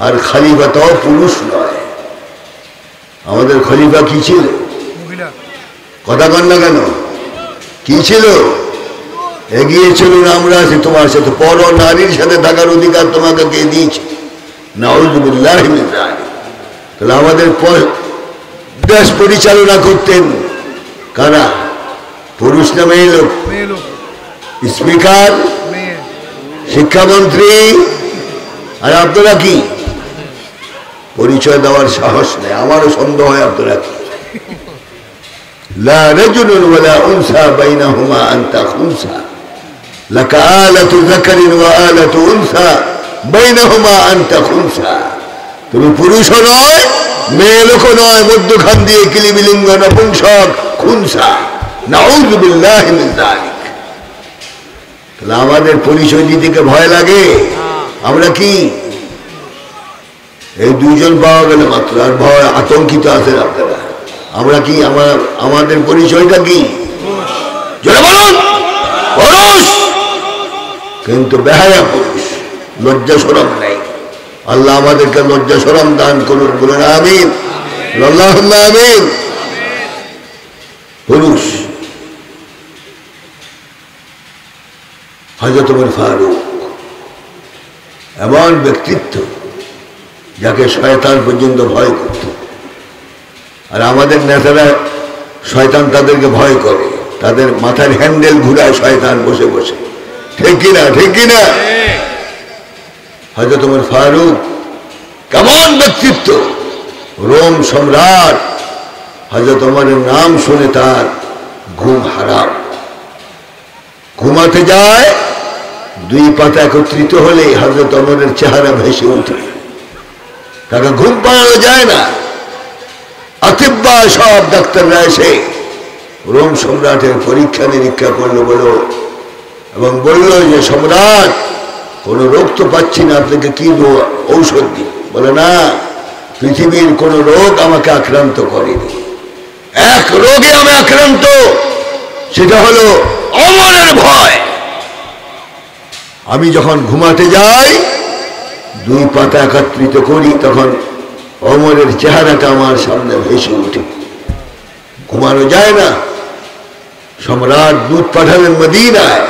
আর খলিফাটাও পুরুষ নয়। আমাদের খলিফা কি ছিল? কথা কন না কেন? কি ছিল? এগিয়ে চলুন, আমরা আছি তোমার সাথে। পর নারীর সাথে থাকার অধিকার তোমাকে কে দিয়েছে? নাউযুবিল্লাহি মিন যালিক। তাহলে আমাদের দেশ পরিচালনা করতেন কারা? পুরুষ না মেয়ে লোক? স্পিকার, শিক্ষামন্ত্রী। আর আপনারা কি? পরিচয় দেওয়ার সাহস নেই। আমারও সন্দেহ হয় আপনারা কি। লা রাজুলুন ওয়ালা উনসা বাইনাহুমা আনতা খুনসা লাকা আলাতু যাকারিন ওয়া আলাতু উনসা বাইনাহুমা আনতা খুনসা। তুমি পুরুষও নয় মেয়ে লোক নয়, মধ্যখান দিয়ে কিলিবিলিঙ্গ নপুংসক খুনসা, নাউযু বিল্লাহি মিন যালিক। তাহলে আমাদের পরিচয় দিতে ভয় লাগে। আমরা কি এই দুইজন পাওয়া গেলে মাত্র, আর ভয় আতঙ্কিত আছেন আপনারা। আমরা কি আমাদের পরিচয়টা কি? জোরে বলুন, পুরুষ, কিন্তু বেহায়া পুরুষ, লজ্জা শরম নাই। আল্লাহ আমাদেরকে লজ্জা শরম দান করুন, বলেন আমিন, আল্লাহুম্মা আমিন। পুরুষ হযরত ওমর ফারুক এমন ব্যক্তিত্ব যাকে শয়তান পর্যন্ত ভয় করত। আর আমাদের নেতারা শয়তান তাদেরকে ভয় করে, তাদের মাথার হ্যান্ডেল ঘুরায় শয়তান বসে বসে, ঠিক কিনা? ঠিক কিনা? হযরত ওমর ফারুক কেমন ব্যক্তিত্ব! রোম সম্রাট হযরত ওমরের নাম শুনে তার ঘুম হারাম। ঘুমাতে যায়, দুই পাতা একত্রিত হলে হযরত ওমরের চেহারা ভেসে ওঠে, তাকে ঘুম পাড়ানো যায় না। আতিব্বা সব ডাক্তাররা এসে রোম সম্রাটের পরীক্ষা নিরীক্ষা করলো বলো, এবং বলল যে সম্রাট, কোনো রোগ তো পাচ্ছি না, আপনাকে কি ঔষধ দিই? বলে না, পৃথিবীর কোন রোগ আমাকে আক্রান্ত করেনি, এক রোগে আমি আক্রান্ত, সেটা হলো ওমরের ভয়। আমি যখন ঘুমাতে যাই, দুই পাতা একত্রিত করি, তখন ওমরের চেহারাটা আমার সামনে ভেসে উঠে। ঘুমানো যায় না। সম্রাট দূত পাঠালেন মদিনায়,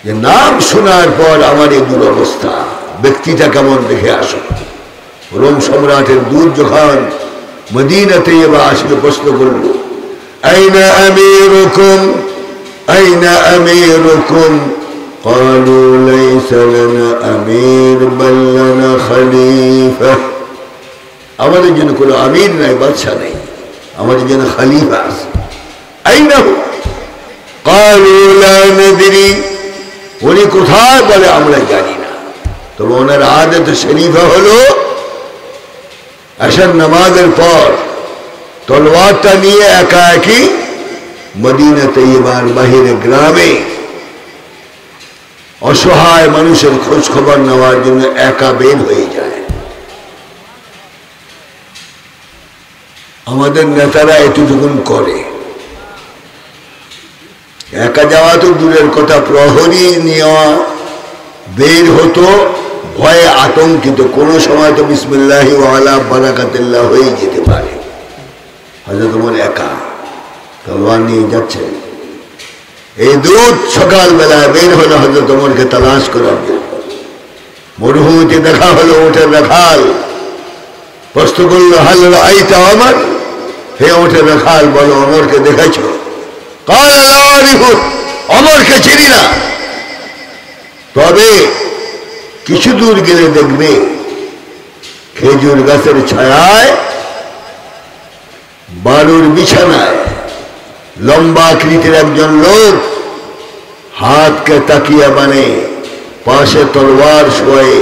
যে নাম শোনার পর আমার এই দুরবস্থা, ব্যক্তিটা কেমন দেখে আসো। রোম সম্রাটের দূত যখন মদিনাতে এবার আসলে প্রশ্ন করল, আইনা আমিরুকুম, আইনা আমিরুকুম? قالوا ليس لنا امير بل لنا خليفه। আমাদের জন্য কোনো আমির নাই, বাদশা নেই, আমাদের জন্য খলিফা আছে। আইনা হু? قالوا لا ندري। উনি কোথায়? বলে আমরা জানি না। তবে ওনার আদত শরীফা হলো আসর নামাজের পর তলোয়ারটা নিয়ে একা একই মদিনা তৈয়বার বাহিরে গ্রামে অসহায় মানুষের খোঁজ খবর নেওয়ার জন্য একা বের হয়ে যায়। আমাদের নেতারা এটুকুন করে। একা যাওয়া তো দূরের কথা, প্রহরী নেওয়া বের হতো ভয়ে আতঙ্কিত, কোন সময় তো বিসমিল্লাহি ওয়া আলা বারাকাতিল্লাহ হয়ে যেতে পারে। হযরত ওমর একা তলোয়ার নিয়ে যাচ্ছে। এই দূত সকালবেলায় বের হলো হযরত ওমরকে তালাশ করার জন্য। মরুভূমিতে দেখা হলো উটের রাখাল, প্রশ্ন করলো, হাল রাআইতা ওমর? হে উটের রাখাল, বলো ওমরকে দেখেছ? কাল লা আরিফু, ওমরকে চিনি না, তবে কিছু দূর গেলে দেখবে খেজুর গাছের ছায়ায় বালুর বিছানায় লম্বা আকৃতির একজন লোক হাতকে তাকিয়া মানে পাশে তলোয়ার শোয়ে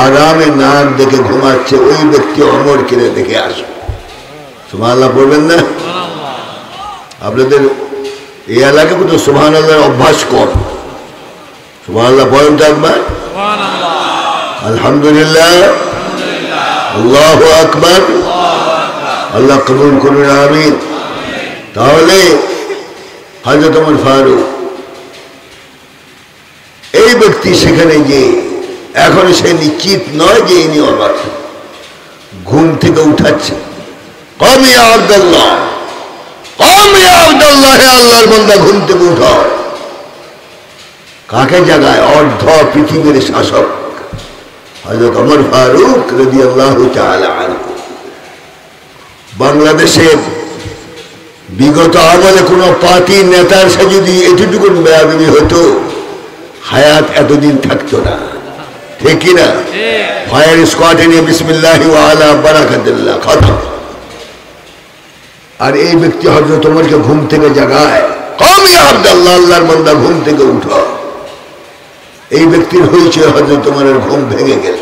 আরামে নাক দেখে ঘুমাচ্ছে। ওই ব্যক্তি ওমরকে দেখে আসো। সুবহানাল্লাহ বলবেন না? আপনাদের এই এলাকায় কিন্তু সুবহানাল্লাহর অভ্যাস কম। সুবহানাল্লাহ বলেন তো একবার। আলহামদুলিল্লাহ, আল্লাহু আকবার। আল্লাহ কবুল করুন, আমিন। তাহলে হযরত ওমর ফারুক এই ব্যক্তি সেখানে যে এখন সে নিশ্চিত নয় যে ইনি ওমর, ঘুম থেকে উঠাচ্ছে। কম ইয়া আব্দুল্লাহ, কম ইয়া আব্দুল্লাহ, হে আল্লাহর বান্দা ঘুম থেকে উঠো। কাকে জাগায়? অর্ধ পৃথিবীর শাসক হযরত ওমর ফারুক রাদিয়াল্লাহু তাআলা আনহু। বাংলাদেশের বিগত আমলে কোনো পার্টি নেতার সাথে যদি এতটুকু বেয়াদবি হতো, হায়াত এতদিন থাকতো না, ঠিক কিনা? ফায়ার স্কোয়াডে নিয়ে বিসমিল্লাহি ওয়া আলা বারাকাতিল্লাহ খতম। আর এই ব্যক্তি হযরত ওমরকে ঘুম থেকে জাগায়, কম ইয়া আব্দুল্লাহ, আল্লাহর বান্দা ঘুম থেকে উঠো। এই ব্যক্তির হয়েছে হযরত ওমরের ঘুম ভেঙে গেল।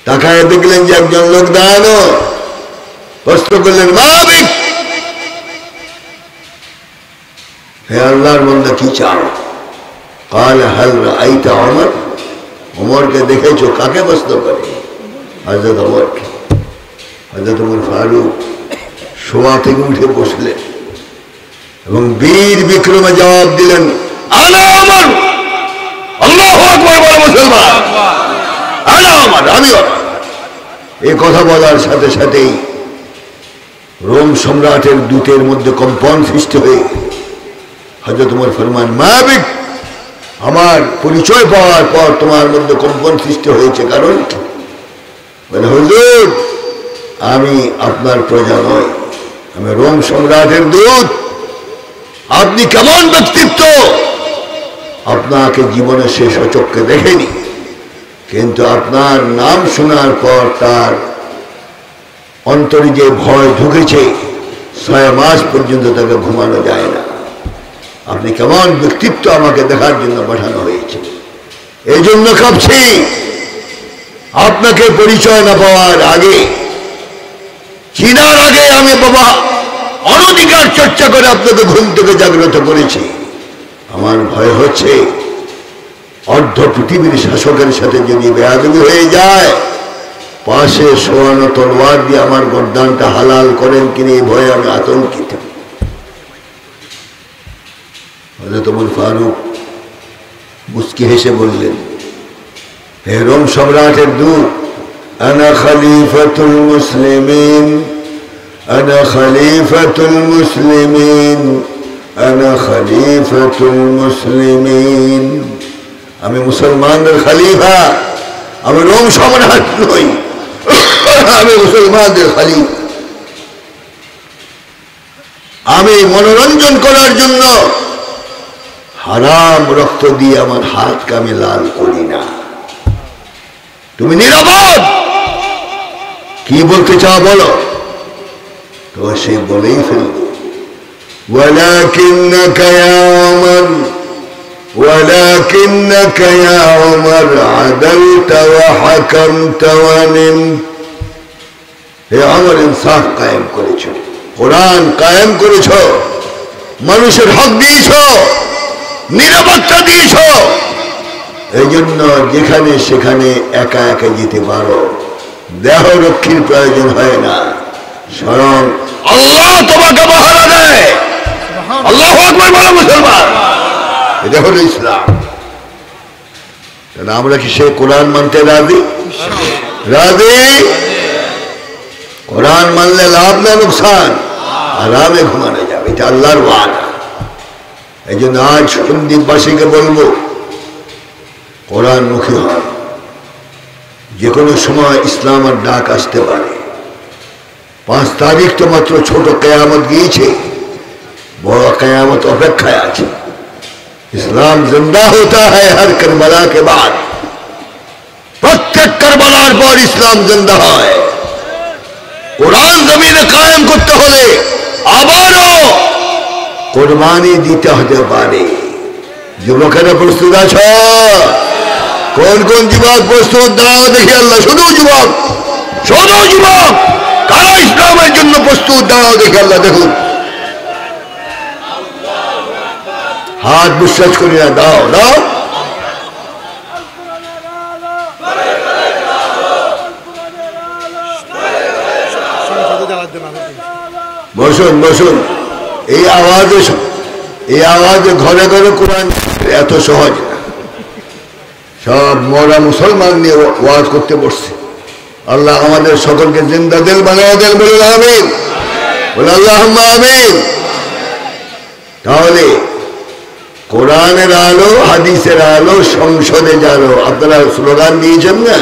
তাকায় দেখলেন যে একজন লোক দাঁড়ানো। প্রশ্ন করলেন, মাবিক, হে আল্লাহর বান্দা কি চাও? قال هل رأيت عمر? উমরকে দেখেছো? কাকে প্রশ্ন করে? হযরত ওমরকে। হযরত ওমর ফারুক শোয়া থেকে উঠে বসলেন এবং বীর বিক্রমে জবাব দিলেন, আনা ওমর। আল্লাহু আকবার বলো মুসলমান, আনা ওমর, আমি ওমর। এই কথা বলার সাথে সাথেই রোম সম্রাটের দূতের মধ্যে কম্পন সৃষ্টি হয়ে হযরত ওমর ফরমান, মাবিক, আমার পরিচয় পাওয়ার পর তোমার মধ্যে কম্পন সৃষ্টি হয়েছে, কারণ কি? বলে, হুজুর, আমি আপনার প্রজা নই, আমি রোম সম্রাটের দূত। আপনি কেমন ব্যক্তিত্ব! আপনাকে জীবনে শেষ চক্ষে দেখেনি, কিন্তু আপনার নাম শোনার পর তার অন্তরে যে ভয় ঢুকেছে, 6 মাস পর্যন্ত তাকে ঘুমানো যায় না। আপনি কেমন ব্যক্তিত্ব আমাকে দেখার জন্য পাঠানো হয়েছে, এই জন্য কাঁপছি। আপনাকে পরিচয় না পাওয়ার আগে, চিনার আগে আমি বাবা অনধিকার চর্চা করে আপনাকে ঘুম থেকে জাগ্রত করেছি। আমার ভয় হচ্ছে অর্ধ পৃথিবীর শাসকের সাথে যদি বেয়াদবি হয়ে যায়, পাশে শোয়ানো তলোয়ার দিয়ে আমার গর্দানটা হালাল করেন কিনা এই ভয়ে আমি আতঙ্কিত। হযরত ওমর ফারুক মুস্কি হেসে বললেন, হে রোম সম্রাটের দূত, আনা খলিফাতুল মুসলিমিন, আনা খলিফাতুল মুসলিমিন, আনা খলিফাতুল মুসলিমিন। আমি মুসলমানদের খলিফা, আমি রোম সম্রাট নই, আমি মুসলমানদের খলিফা। আমি মনোরঞ্জন করার জন্য হারাম রক্ত দিয়ে আমার হাতকে আমি লাল করি না। তুমি নিরাপদ। কি বলতে চাও বলো? তো সে বলেই ফেলল, ওয়ালাকিন্নাকা ইয়া উমর, ওয়ালাকিন্নাকা ইয়া উমর আদালতা ওয়া হাকামতা ওয়া নিমত। হে উমর, ইনসাফ কায়েম করেছো, কোরআন কায়েম করেছো, মানুষের হক দিয়েছো, নিরাপত্তা দিয়েছ। এই জন্য যেখানে সেখানে একা একা যেতে পারো, দেহ রক্ষীর প্রয়োজন হয় না, স্বয়ং আল্লাহ তোমাকে পাহারা দেয়। আল্লাহু আকবার বলো মুসলমান, এটা হলো ইসলাম। আমরা কি সে কোরআন মানতে রাজি? রাজি? কোরআন মানলে লাভ না লোকসান? আরামে ঘুমানো যাবে, এটা আল্লাহর ওয়াদা। এই জন্য আজ সন্দীপবাসীকে বলবো, কোরআন মুখী হন। যে কোনো সময় ইসলামের ডাক আসতে পারে। 5 তারিখ তো মাত্র ছোট কেয়ামত গিয়েছে, বড় কেয়ামত অপেক্ষায় আছে। ইসলাম জিন্দা হতা হয় হর কারবালা কে বাদ। প্রত্যেক কারবালার পর ইসলাম জিন্দা হয়। কোরআন জমিনে কায়েম করতে হলে আবারও কোরবানি দিতে হতে পারে। যুবকেরা প্রস্তুত আছো? কোন কোন যুবক প্রস্তুত? দাঁড়াও দেখি আল্লাহ। শুধু যুবক, শুধু যুবক, কারা ইসলামের জন্য প্রস্তুত? দাঁড়াও দেখি আল্লাহ। দেখুন, হাত বিশ্বাস করি না, দাও দাও। বসুন বসুন। এই আওয়াজে ঘরে ঘরে কোরআন এত সহজ না। সব মরা মুসলমান নিয়ে ওয়াজ করতে বসছে। আল্লাহ আমাদের সকলকে জিন্দা দিল বানায় দেন, বলুন আমিন। বলে আল্লাহুম্মা আমিন। তাহলে কোরআনের আলো, হাদিসের আলো, সংসদে জানো। আপনারা স্লোগান দিয়েছেন না,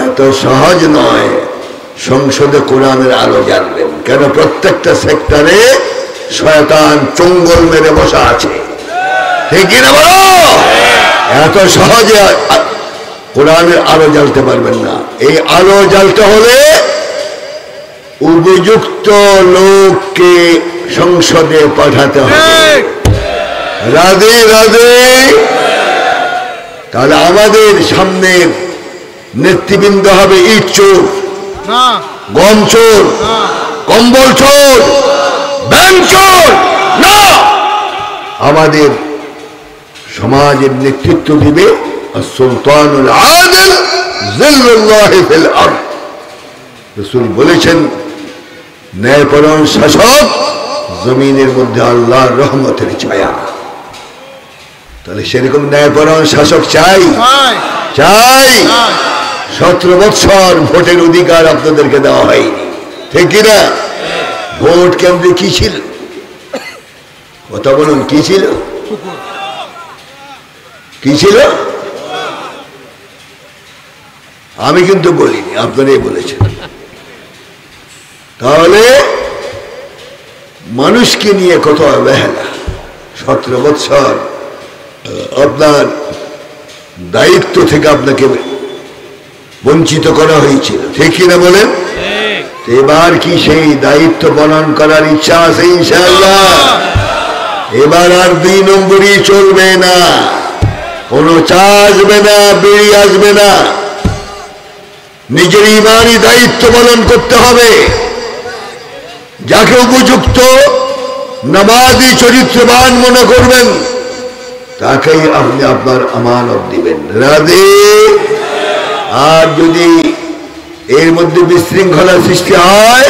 এত সহজ নয় সংসদে কোরআনের আলো জানবেন। কেন? প্রত্যেকটা সেক্টরে শয়তান চঙ্গল মেরে বসা আছে, ঠিক না বলো? এত সহজে কোরআনের আলো জ্বালতে পারবেন না। এই আলো জ্বালতে হলে উপযুক্ত লোককে সংসদে পাঠাতে হবে। রাজি রাজি? তাহলে আমাদের সামনে নেতৃবৃন্দ হবে ইট চোর, গম চোর, কম্বল চোর, ব্যাংক চোর না। আমাদের সমাজের নেতৃত্ব দিবে সুলতানুল আদিল জিল্লুল্লাহি ফিল আরদ। রাসূল বলেছেন ন্যায়পরায়ণ শাসক জমিনের মধ্যে আল্লাহর রহমতের ছায়া। তাহলে সেরকম ন্যায়পরায়ণ শাসক চাই চাই। 17 বছর ভোটের অধিকার আপনাদেরকে দেওয়া হয়নি, ঠিক কিনা? ভোট কেন্দ্রে কি ছিল? কথা বলুন, কি ছিল? কি ছিল? আমি কিন্তু বলিনি, আপনারাই বলেছেন। তাহলে মানুষকে নিয়ে কত অবহেলা। 17 বছর আপনার দায়িত্ব থেকে আপনাকে বঞ্চিত করা হয়েছিল, ঠিক কিনা বলেন? এবার কি সেই দায়িত্ব পালন করার ইচ্ছা আছে? ইনশাআল্লাহ এবার আর 2 নম্বরই চলবে না, কোনো চা আসবে না, বিড়ি আসবে না। নিজের ইমানি দায়িত্ব পালন করতে হবে। যাকে উপযুক্ত নামাজি চরিত্রবান মনে করবেন তাকেই আপনি আপনার আমানত দিবেন, রাজি? আর যদি এর মধ্যে বিশৃঙ্খলা সৃষ্টি হয়,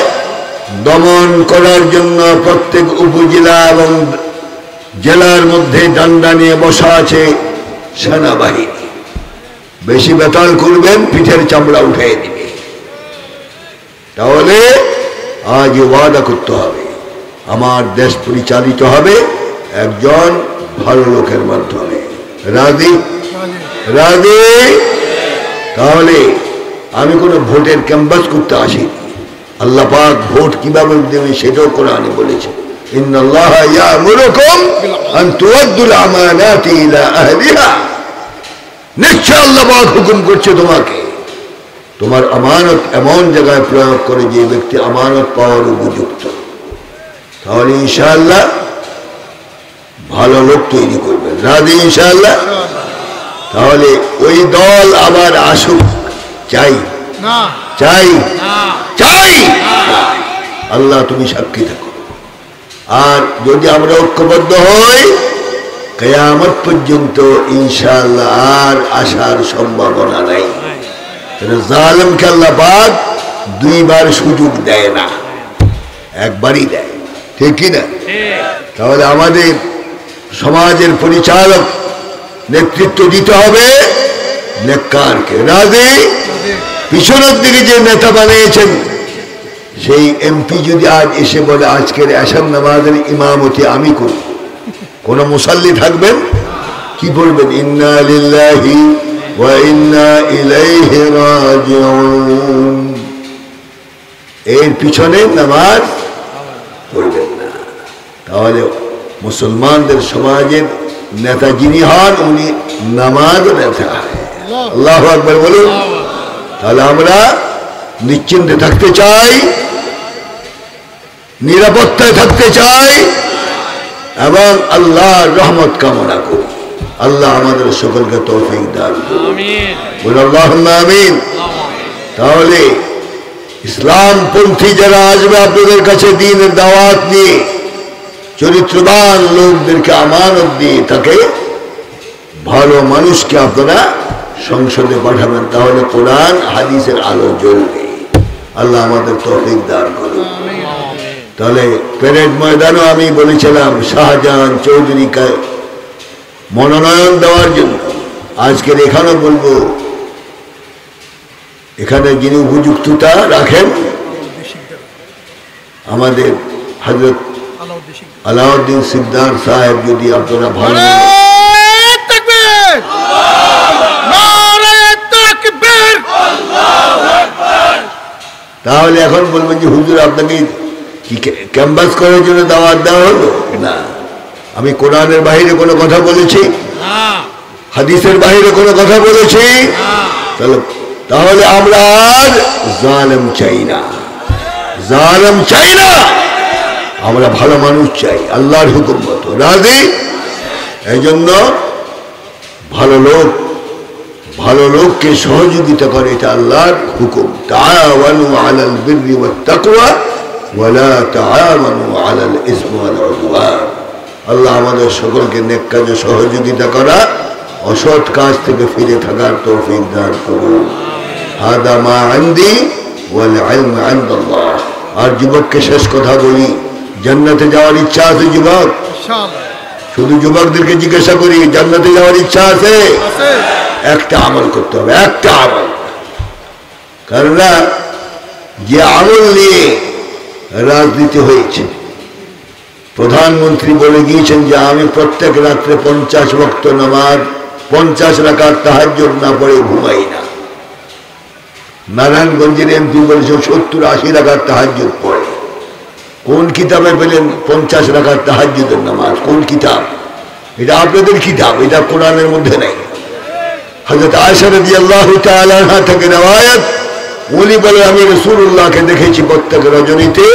দমন করার জন্য প্রত্যেক উপজেলা এবং জেলার মধ্যে ডান্ডা নিয়ে বসা আছে সেনাবাহিনী। বেশি বেতাল করবেন, পিঠের চামড়া উঠিয়ে দিবে। তাহলে আজ ওয়াদা করতে হবে, আমার দেশ পরিচালিত হবে একজন ভালো লোকের মাধ্যমে, রাজি? রাজি? তাহলে আমি কোনো ভোটের ক্যাম্পাস করতে আসিনি। আল্লাহ পাক ভোট কিভাবে দেবে সেটাও কোরআনে বলেছে, ইন্নাল্লাহা ইয়া'মুরুকুম আন তুআদ্দুল আমানাতি ইলা আহলিহা। নিশ্চয় আল্লাহ পাক হুকুম করছে তোমাকে তোমার আমানত এমন জায়গায় প্রয়োগ করে যে ব্যক্তি আমানত পাওয়ার উপযুক্ত। তাহলে ইনশাআল্লাহ ভালো লোক তৈরি করবেন, রাজি? ইনশাআল্লাহ। তাহলে ওই দল আবার আসুক, চাই না? চাই চাই। আল্লাহ তুমি সাক্ষী থাকো। আর যদি আমরা ঐক্যবদ্ধ হই কিয়ামত পর্যন্ত ইনশাআল্লাহ আর আসার সম্ভাবনা নাই। জালেমকে আল্লাহ পাক 2 বার সুযোগ দেয় না, একবারই দেয়, ঠিক কিনা? তাহলে আমাদের সমাজের পরিচালক নেতৃত্ব দিতে হবে নেককারকে, রাজি? পিছনের দিকে যে নেতা বানিয়েছেন সেই এমপি যদি আজ এসে বলে আজকের এশার নামাজের ইমামতি আমি করি, কোন মুসাল্লি থাকবেন? কি বলবেন? ইন্না লিল্লাহি ওয়া ইন্না ইলাইহি রাজিউন। এর পিছনে নামাজ পড়বেন না। তাহলে মুসলমানদের সমাজের নেতা যিনি হন উনি নামাজ নেতা। আল্লাহু আকবার বলুন। তাহলে আমরা নিশ্চিন্তে থাকতে চাই, নিরাপত্তায় থাকতে চাই এবং আল্লাহর রহমত কামনা করি। আল্লাহ আমাদের সকলকে তৌফিক দান করুন, বলুন আল্লাহুম্মা আমিন। তাহলে ইসলামপন্থী যারা আসবে আপনাদের কাছে দ্বীনের দাওয়াত নিয়ে, চরিত্রবান লোকদেরকে আমানত দিয়ে তাকে ভালো মানুষকে আপনারা সংসদে পাঠাবেন, তাহলে কোরআন হাদিসের আলো জ্বলবে। আল্লাহ আমাদের তৌফিক দান করুন। তাহলে প্যারেড ময়দানও আমি বলেছিলাম শাহজাহান চৌধুরীকে মনোনয়ন দেওয়ার জন্য, আজকের এখানেও বলবো এখানে যিনি উপযুক্ততা রাখেন আমাদের হযরত আলাউদ্দিন সিকদার সাহেব, যদি আপনারা ভালো তাহলে এখন বলবেন যে হুজুর আপনাকে কি ক্যাম্পাস করার জন্য দাওয়াত দেওয়া হলো? না, আমি কোরআনের বাইরে কোনো কথা বলেছি? হাদিসের বাইরে কোনো কথা বলেছি? তাহলে আমরা আর জালেম চাই না, জালেম চাই না, আমরা ভালো মানুষ চাই আল্লাহর হুকুম মতো, রাজি? এই জন্য ভালো লোক ভালো লোককে সহযোগিতা করে, এটা আল্লাহর হুকুম। তাআওয়ানু আলাল বিররি ওয়াত তাকওয়া ওয়া লা তাআওয়ানু আলাল ইসমি ওয়াল উদওয়ান। আল্লাহ আমাদের সকলকে নেক কাজে সহযোগিতা করা, অসৎ কাজ থেকে ফিরে থাকার তৌফিক দান করুন। হাদা মা ইনদি ওয়াল ইলমু ইনদাল্লাহ। আর যুবককে শেষ কথা বলি, জান্নাতে যাওয়ার ইচ্ছা আছে যুবক? শুধু যুবকদেরকে জিজ্ঞাসা করি, জান্নাতে যাওয়ার ইচ্ছা আছে? একটা আমল করতে হবে, একটা আমল। কারণ যে আমল নিয়ে রাজনীতি হয়েছে, প্রধানমন্ত্রী বলে গিয়েছেন যে আমি প্রত্যেক রাত্রে 50 ওয়াক্ত নামাজ 50 রাকাত তাহাজ্জুদ না পড়ে ঘুমাই না। নারায়ণগঞ্জের এমপি বলেছেন 70-80 রাকাত তাহাজ্জুদ পড়ে। কোন কিতাবে পেলেন 50 রাকাত তাহাজ্জুদের নামাজ? কোন কিতাব? এটা আপনাদের কিতাব, এটা কোরআনের মধ্যে নেই। হযরত আয়েশা রাদিয়াল্লাহু তাআলা আনহা থেকে রওয়ায়াত, উনি বলে আমি রাসূলুল্লাহকে দেখেছি প্রত্যেক রজনীতে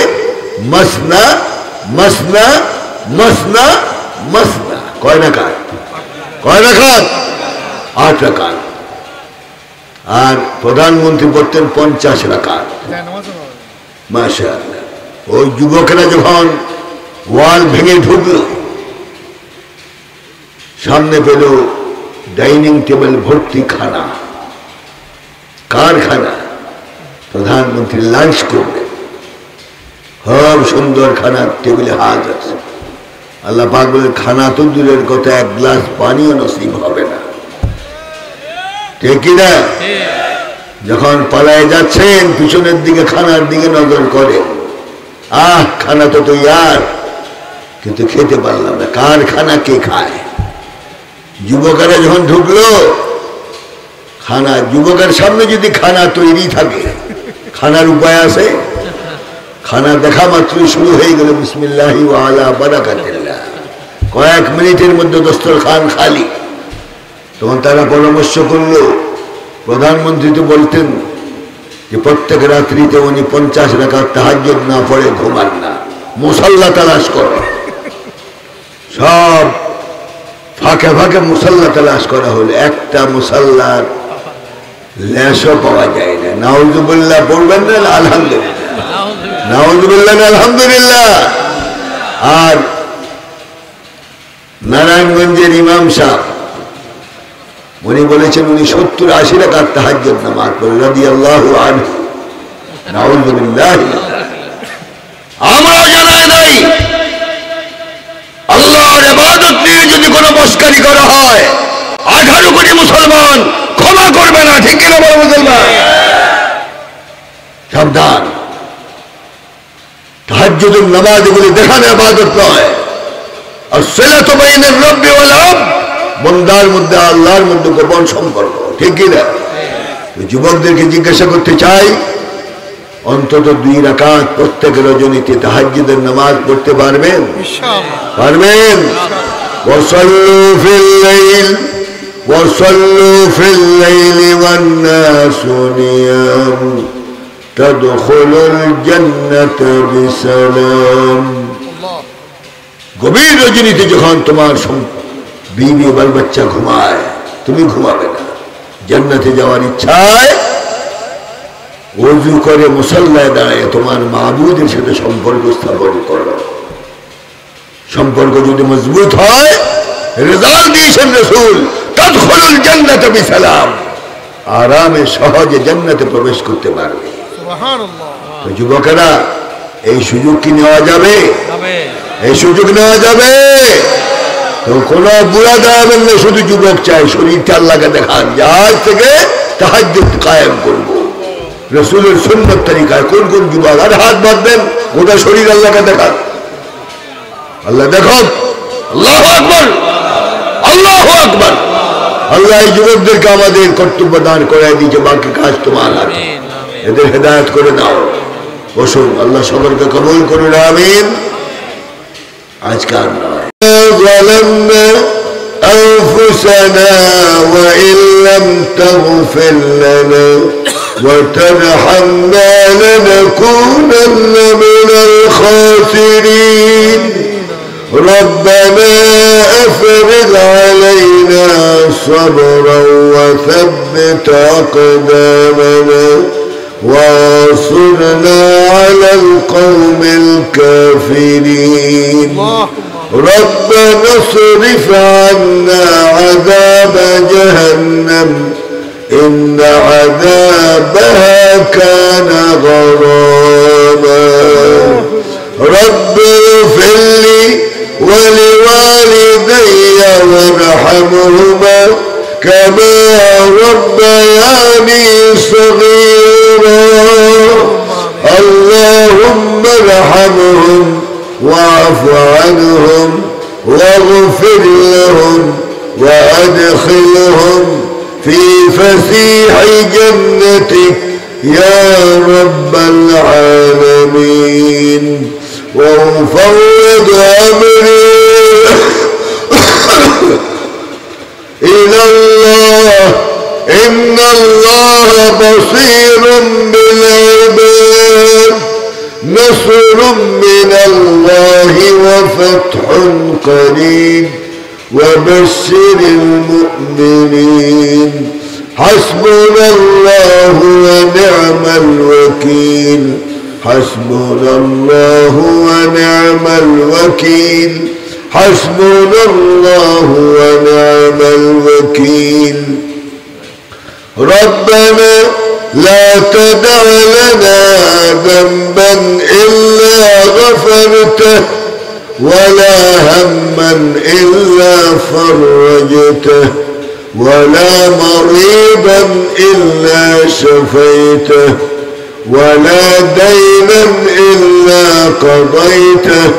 মাসনা মাসনা মাসনা মাসনা। কয় রাকাত? কয় রাকাত? 8 রাকাত। আর প্রধানমন্ত্রী পড়তেন 50 রাকাত। মাশাআল্লাহ। ওই যুবকেরা যখন ওয়াল ভেঙে ঢুকলো, সামনে পেল ডাইনিং টেবিল ভর্তি খানা। কার খানা? প্রধানমন্ত্রী লাঞ্চ করবেন, খুব সুন্দর খানা, টেবিলে হাত আছে। আল্লাহ পাক বলে খানা তো দূরের কথা, 1 গ্লাস পানিও নসিব হবে না। ঠিক কিনা? যখন পালায় যাচ্ছেন পিছনের দিকে খানার দিকে নজর করেন, খানা তো তৈয়ার, কিন্তু খেতে পারলাম না। কার খানা কে খায়? যুবকেরা যখন ঢুকলো খানা, যুবকের সামনে যদি খানা তৈরি থাকে, খানার উপায় আছে? খানা দেখা মাত্র শুরু হয়ে গেল বিসমিল্লাহি ওয়া আলা বারাকাতিল্লাহ। কয়েক মিনিটের মধ্যে দস্তরখান খালি। তখন তারা পরামর্শ করলো, প্রধানমন্ত্রী তো বলতেন যে প্রত্যেক রাত্রিতে উনি 50 রাকাত তাহাজ্জুদ না পড়ে ঘুমান না, মুসাল্লা তালাশ করে। সব ফাঁকে ফাঁকে মুসাল্লা তালাশ করা হলো, একটা মুসাল্লার লেশও পাওয়া যায় না। নাউজুবিল্লাহ পড়বেন না? আলহামদুলিল্লাহ। নাউজুবিল্লাহ না আলহামদুলিল্লাহ। আর নারায়ণগঞ্জের ইমাম সাহেব উনি বলেছেন উনি 70-80 রাকাত তাহাজ্জুদ নামাজ পড়েন রাদিয়াল্লাহু আনহু। নাউজুবিল্লাহ। আমরা জানাই নাই আল্লাহর ইবাদত নিয়ে যদি কোনো মস্কারি করা হয়, 18 কোটি মুসলমান ক্ষমা করবে না। ঠিক কিনা বলো মুসলমান? সাবধান, তাহাজ্জুদের নামাজ এগুলি দেখানো ইবাদত নয়। আর সিলাতু বাইনার রব্বি ওয়াল আবদ, বন্দার মধ্যে আল্লাহর মধ্যে গোপন সম্পর্ক। ঠিক কিনা? যুবকদেরকে জিজ্ঞাসা করতে চাই, অন্তত 2 রাকাত প্রত্যেক রজনীতে তাহাজ্জুদের নামাজ পড়তে পারবেন? পারবেন? ওয়াসাল্লু ফিল লাইল ওয়াসাল্লু ফিল লাইলি ওয়ান নাসু নিয়াম তাদখুলুল জান্নাতা বিসালাম। গভীর রজনীতে যখন তোমার বিবি বাল বাচ্চা ঘুমায়, তুমি ঘুমাবে না। জান্নাতে যাওয়ার ইচ্ছায় ওযু করে মুসাল্লায় দাঁড়ায় তোমার মাবুদের সাথে সম্পর্ক স্থাপন করো। সম্পর্ক যদি মজবুত হয়, রেজাল্ট দিয়েছেন রাসূল, তাদখুলুল জান্নাতা বিসালাম, আরামে সহজে জান্নাতে প্রবেশ করতে পারবে। সুবহানাল্লাহ। তো যুবকেরা, এই সুযোগ কি নেওয়া যাবে? এই সুযোগ নেওয়া যাবে? তো কোন বুড়া দাঁড়াবেন না, শুধু যুবক চাই শরীরটা আল্লাহকে দেখান, যে আজ থেকে তাহাজ্জুদ কায়েম করব রাসূলের সুন্নাত তরিকায়। কোন কোন যুবক আর হাত বাঁধবেন, গোটা শরীর আল্লাহকে দেখান। আল্লাহ দেখুন। আল্লাহু আকবার, আল্লাহু আকবার। আল্লাহ এই যুবকদেরকে আমাদের কর্তব্য দান করে দিয়েছে, বাকি কাজ তোমার হাতে। এদের হেদায়েত করে দাও। বসুন, আল্লাহ সকলকে কবুল করুন, আমিন। আজকাল নয় ظلمنا أنفسنا وإن لم تغفر لنا وترحمنا لنكونن من الخاسرين ربنا أفرغ علينا صبرا وثبت أقدامنا وانصرنا على القوم الكافرين ربنا اصرف عنا عذاب جهنم إن عذابها كان غراما رب اغفر لي ولوالدي وارحمهما كما ربياني صغيرا اللهم ارحمهم واعف عنهم واغفر لهم وادخلهم في فسيح جنتك يا رب العالمين وأفوض أمري إلى الله إن الله بصير بالعباد نصر من الله وفتح قريب وبشر المؤمنين حسبنا الله ونعم الوكيل حسبنا الله ونعم الوكيل حسبنا الله ونعم الوكيل ربنا لا تدع لنا ذنبا إلا غفرته ولا هما إلا فرجته ولا مريضا إلا شفيته ولا دينا إلا قضيته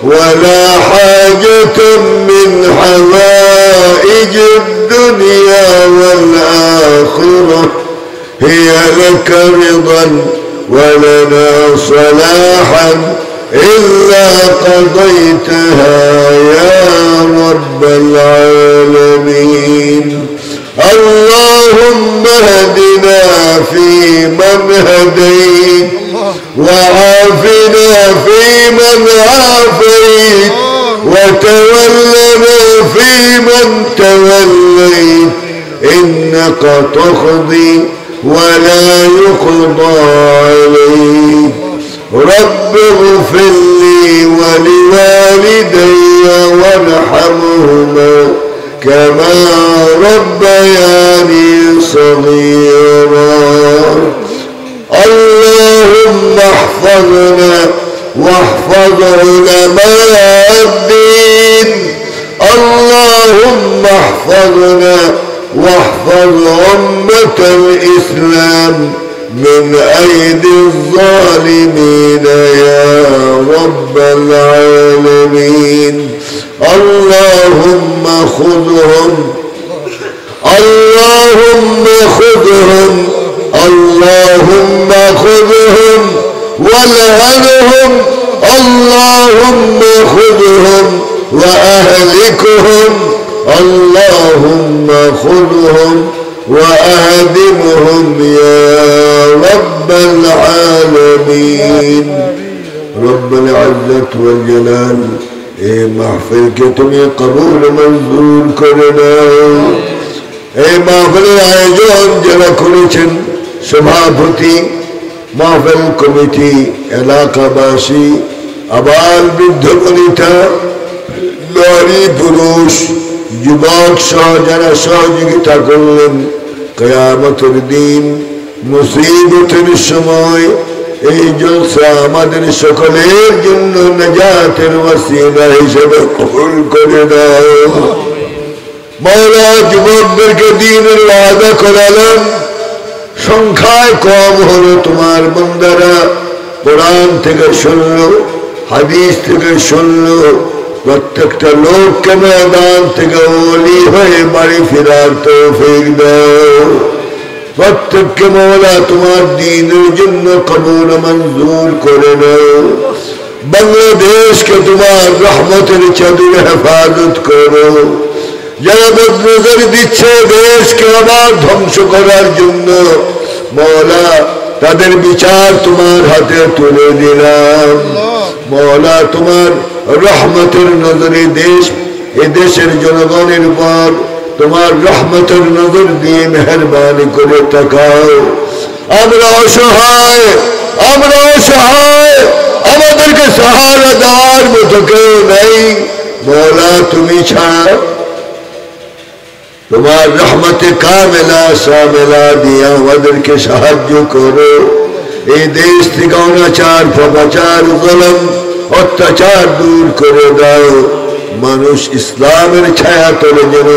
ولا حاجة من حوائج الدنيا والآخرة هي لك رضا ولنا صلاحا إلا قضيتها يا رب العالمين اللهم اهدنا فيمن هديت وعافنا فيمن عافيت وتولنا فيمن توليت إنك تقضي ولا يقضى عليك رب اغفر لي ولوالدي وارحمهما كما ربياني صغيرا اللهم احفظنا واحفظ علماء الدين اللهم احفظنا واحفظ أمة الإسلام من أيدي الظالمين يا رب العالمين اللهم خذهم اللهم خذهم اللهم خذهم والعنهم اللهم خذهم وأهلكهم اللهم خذهم وأهدمهم يا رب العالمين رب العزة والجلال محفل के तुम्हें कबूल मंजूर करना এই মাহফিলের আয়োজন যারা করেছেন সভাপতি মাহফিল কমিটি এলাকাবাসী আবাল বৃদ্ধ বনিতা নারী পুরুষ যুবক সহ যারা সহযোগিতা করলেন কিয়ামতের দিন মুসিবতের সময় এই জলসা আমাদের সকলের জন্য নাজাতের ওয়াসিলা হিসেবে কবুল করে দাও মওলা যুবকদেরকে দ্বীনের ওয়াদা করালেন সংখ্যায় কম হলো তোমার বান্দারা কোরআন থেকে শুনলো হাদিস থেকে শুনলো প্রত্যেকটা লোককে ময়দান থেকে ওলি হয়ে বাড়ি ফেরার তৌফিক দাও প্রত্যেককে মওলা তোমার দ্বীনের জন্য কবুল মঞ্জুর করে নাও বাংলাদেশকে তোমার রহমতের চাদরে হেফাজত করো যারা নজর দিচ্ছে দেশকে আবার ধ্বংস করার জন্য মওলা তাদের বিচার তোমার হাতে তুলে দিলাম মওলা তোমার রহমতের নজরে দেশের জনগণের উপর তোমার রহমতের নজর দিয়ে মেহেরবানি করে তাকাও। আমরা অসহায়, আমাদেরকে সাহারা দেওয়ার মতো কেউ নেই মওলা, তুমি ছাড়া। তোমার রহমতে কামেলা শামেলা দিয়ে আমাদেরকে সাহায্য করো। এই দেশ থেকে অনাচার, পাপাচার, জুলুম, অত্যাচার দূর করে দাও। মানুষ ইসলামের ছায়া তলে যেন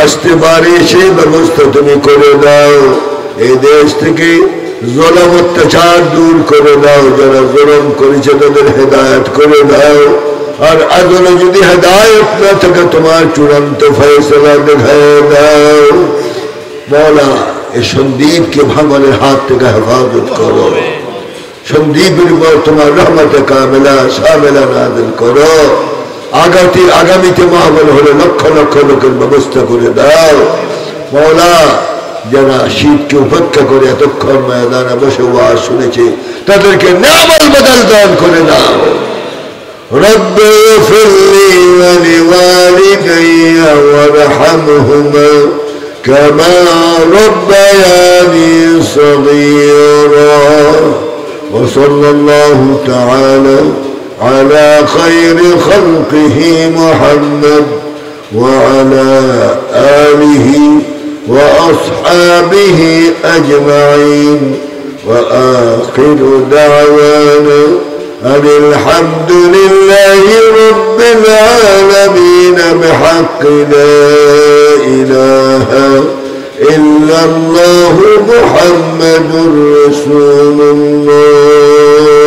আসতে পারে সেই ব্যবস্থা তুমি করে দাও। এই দেশ থেকে জুলুম অত্যাচার দূর করে দাও। যারা জুলুম করেছে তাদের হেদায়েত করে দাও। আর আদলে যদি হেদায়েত না থাকে তোমার চূড়ান্ত ফয়সালা দেখায় দাও। মওলা এই সন্দীপকে ভাঙনের হাত থেকে হেফাজত করো। সন্দীপের উপর তোমার রহমতে কামেলা শামেলা নাযিল করো। আগামীতে মাহফিল হলে লক্ষ লক্ষ লোকের ব্যবস্থা করে দাও। মওলা যারা শীতকে উপেক্ষা করে এতক্ষণ ময়দানে বসে ওয়াজ শুনেছে তাদেরকে নেয়ামত বদল দান করে দাও। رب اغفر لي ولوالدي وارحمهما كما ربياني صغيرا وصلى الله تعالى على خير خلقه محمد وعلى آله وأصحابه أجمعين وآخر دعوانا أن الحمد لله رب العالمين بحق لا إله إلا الله محمد رسول الله.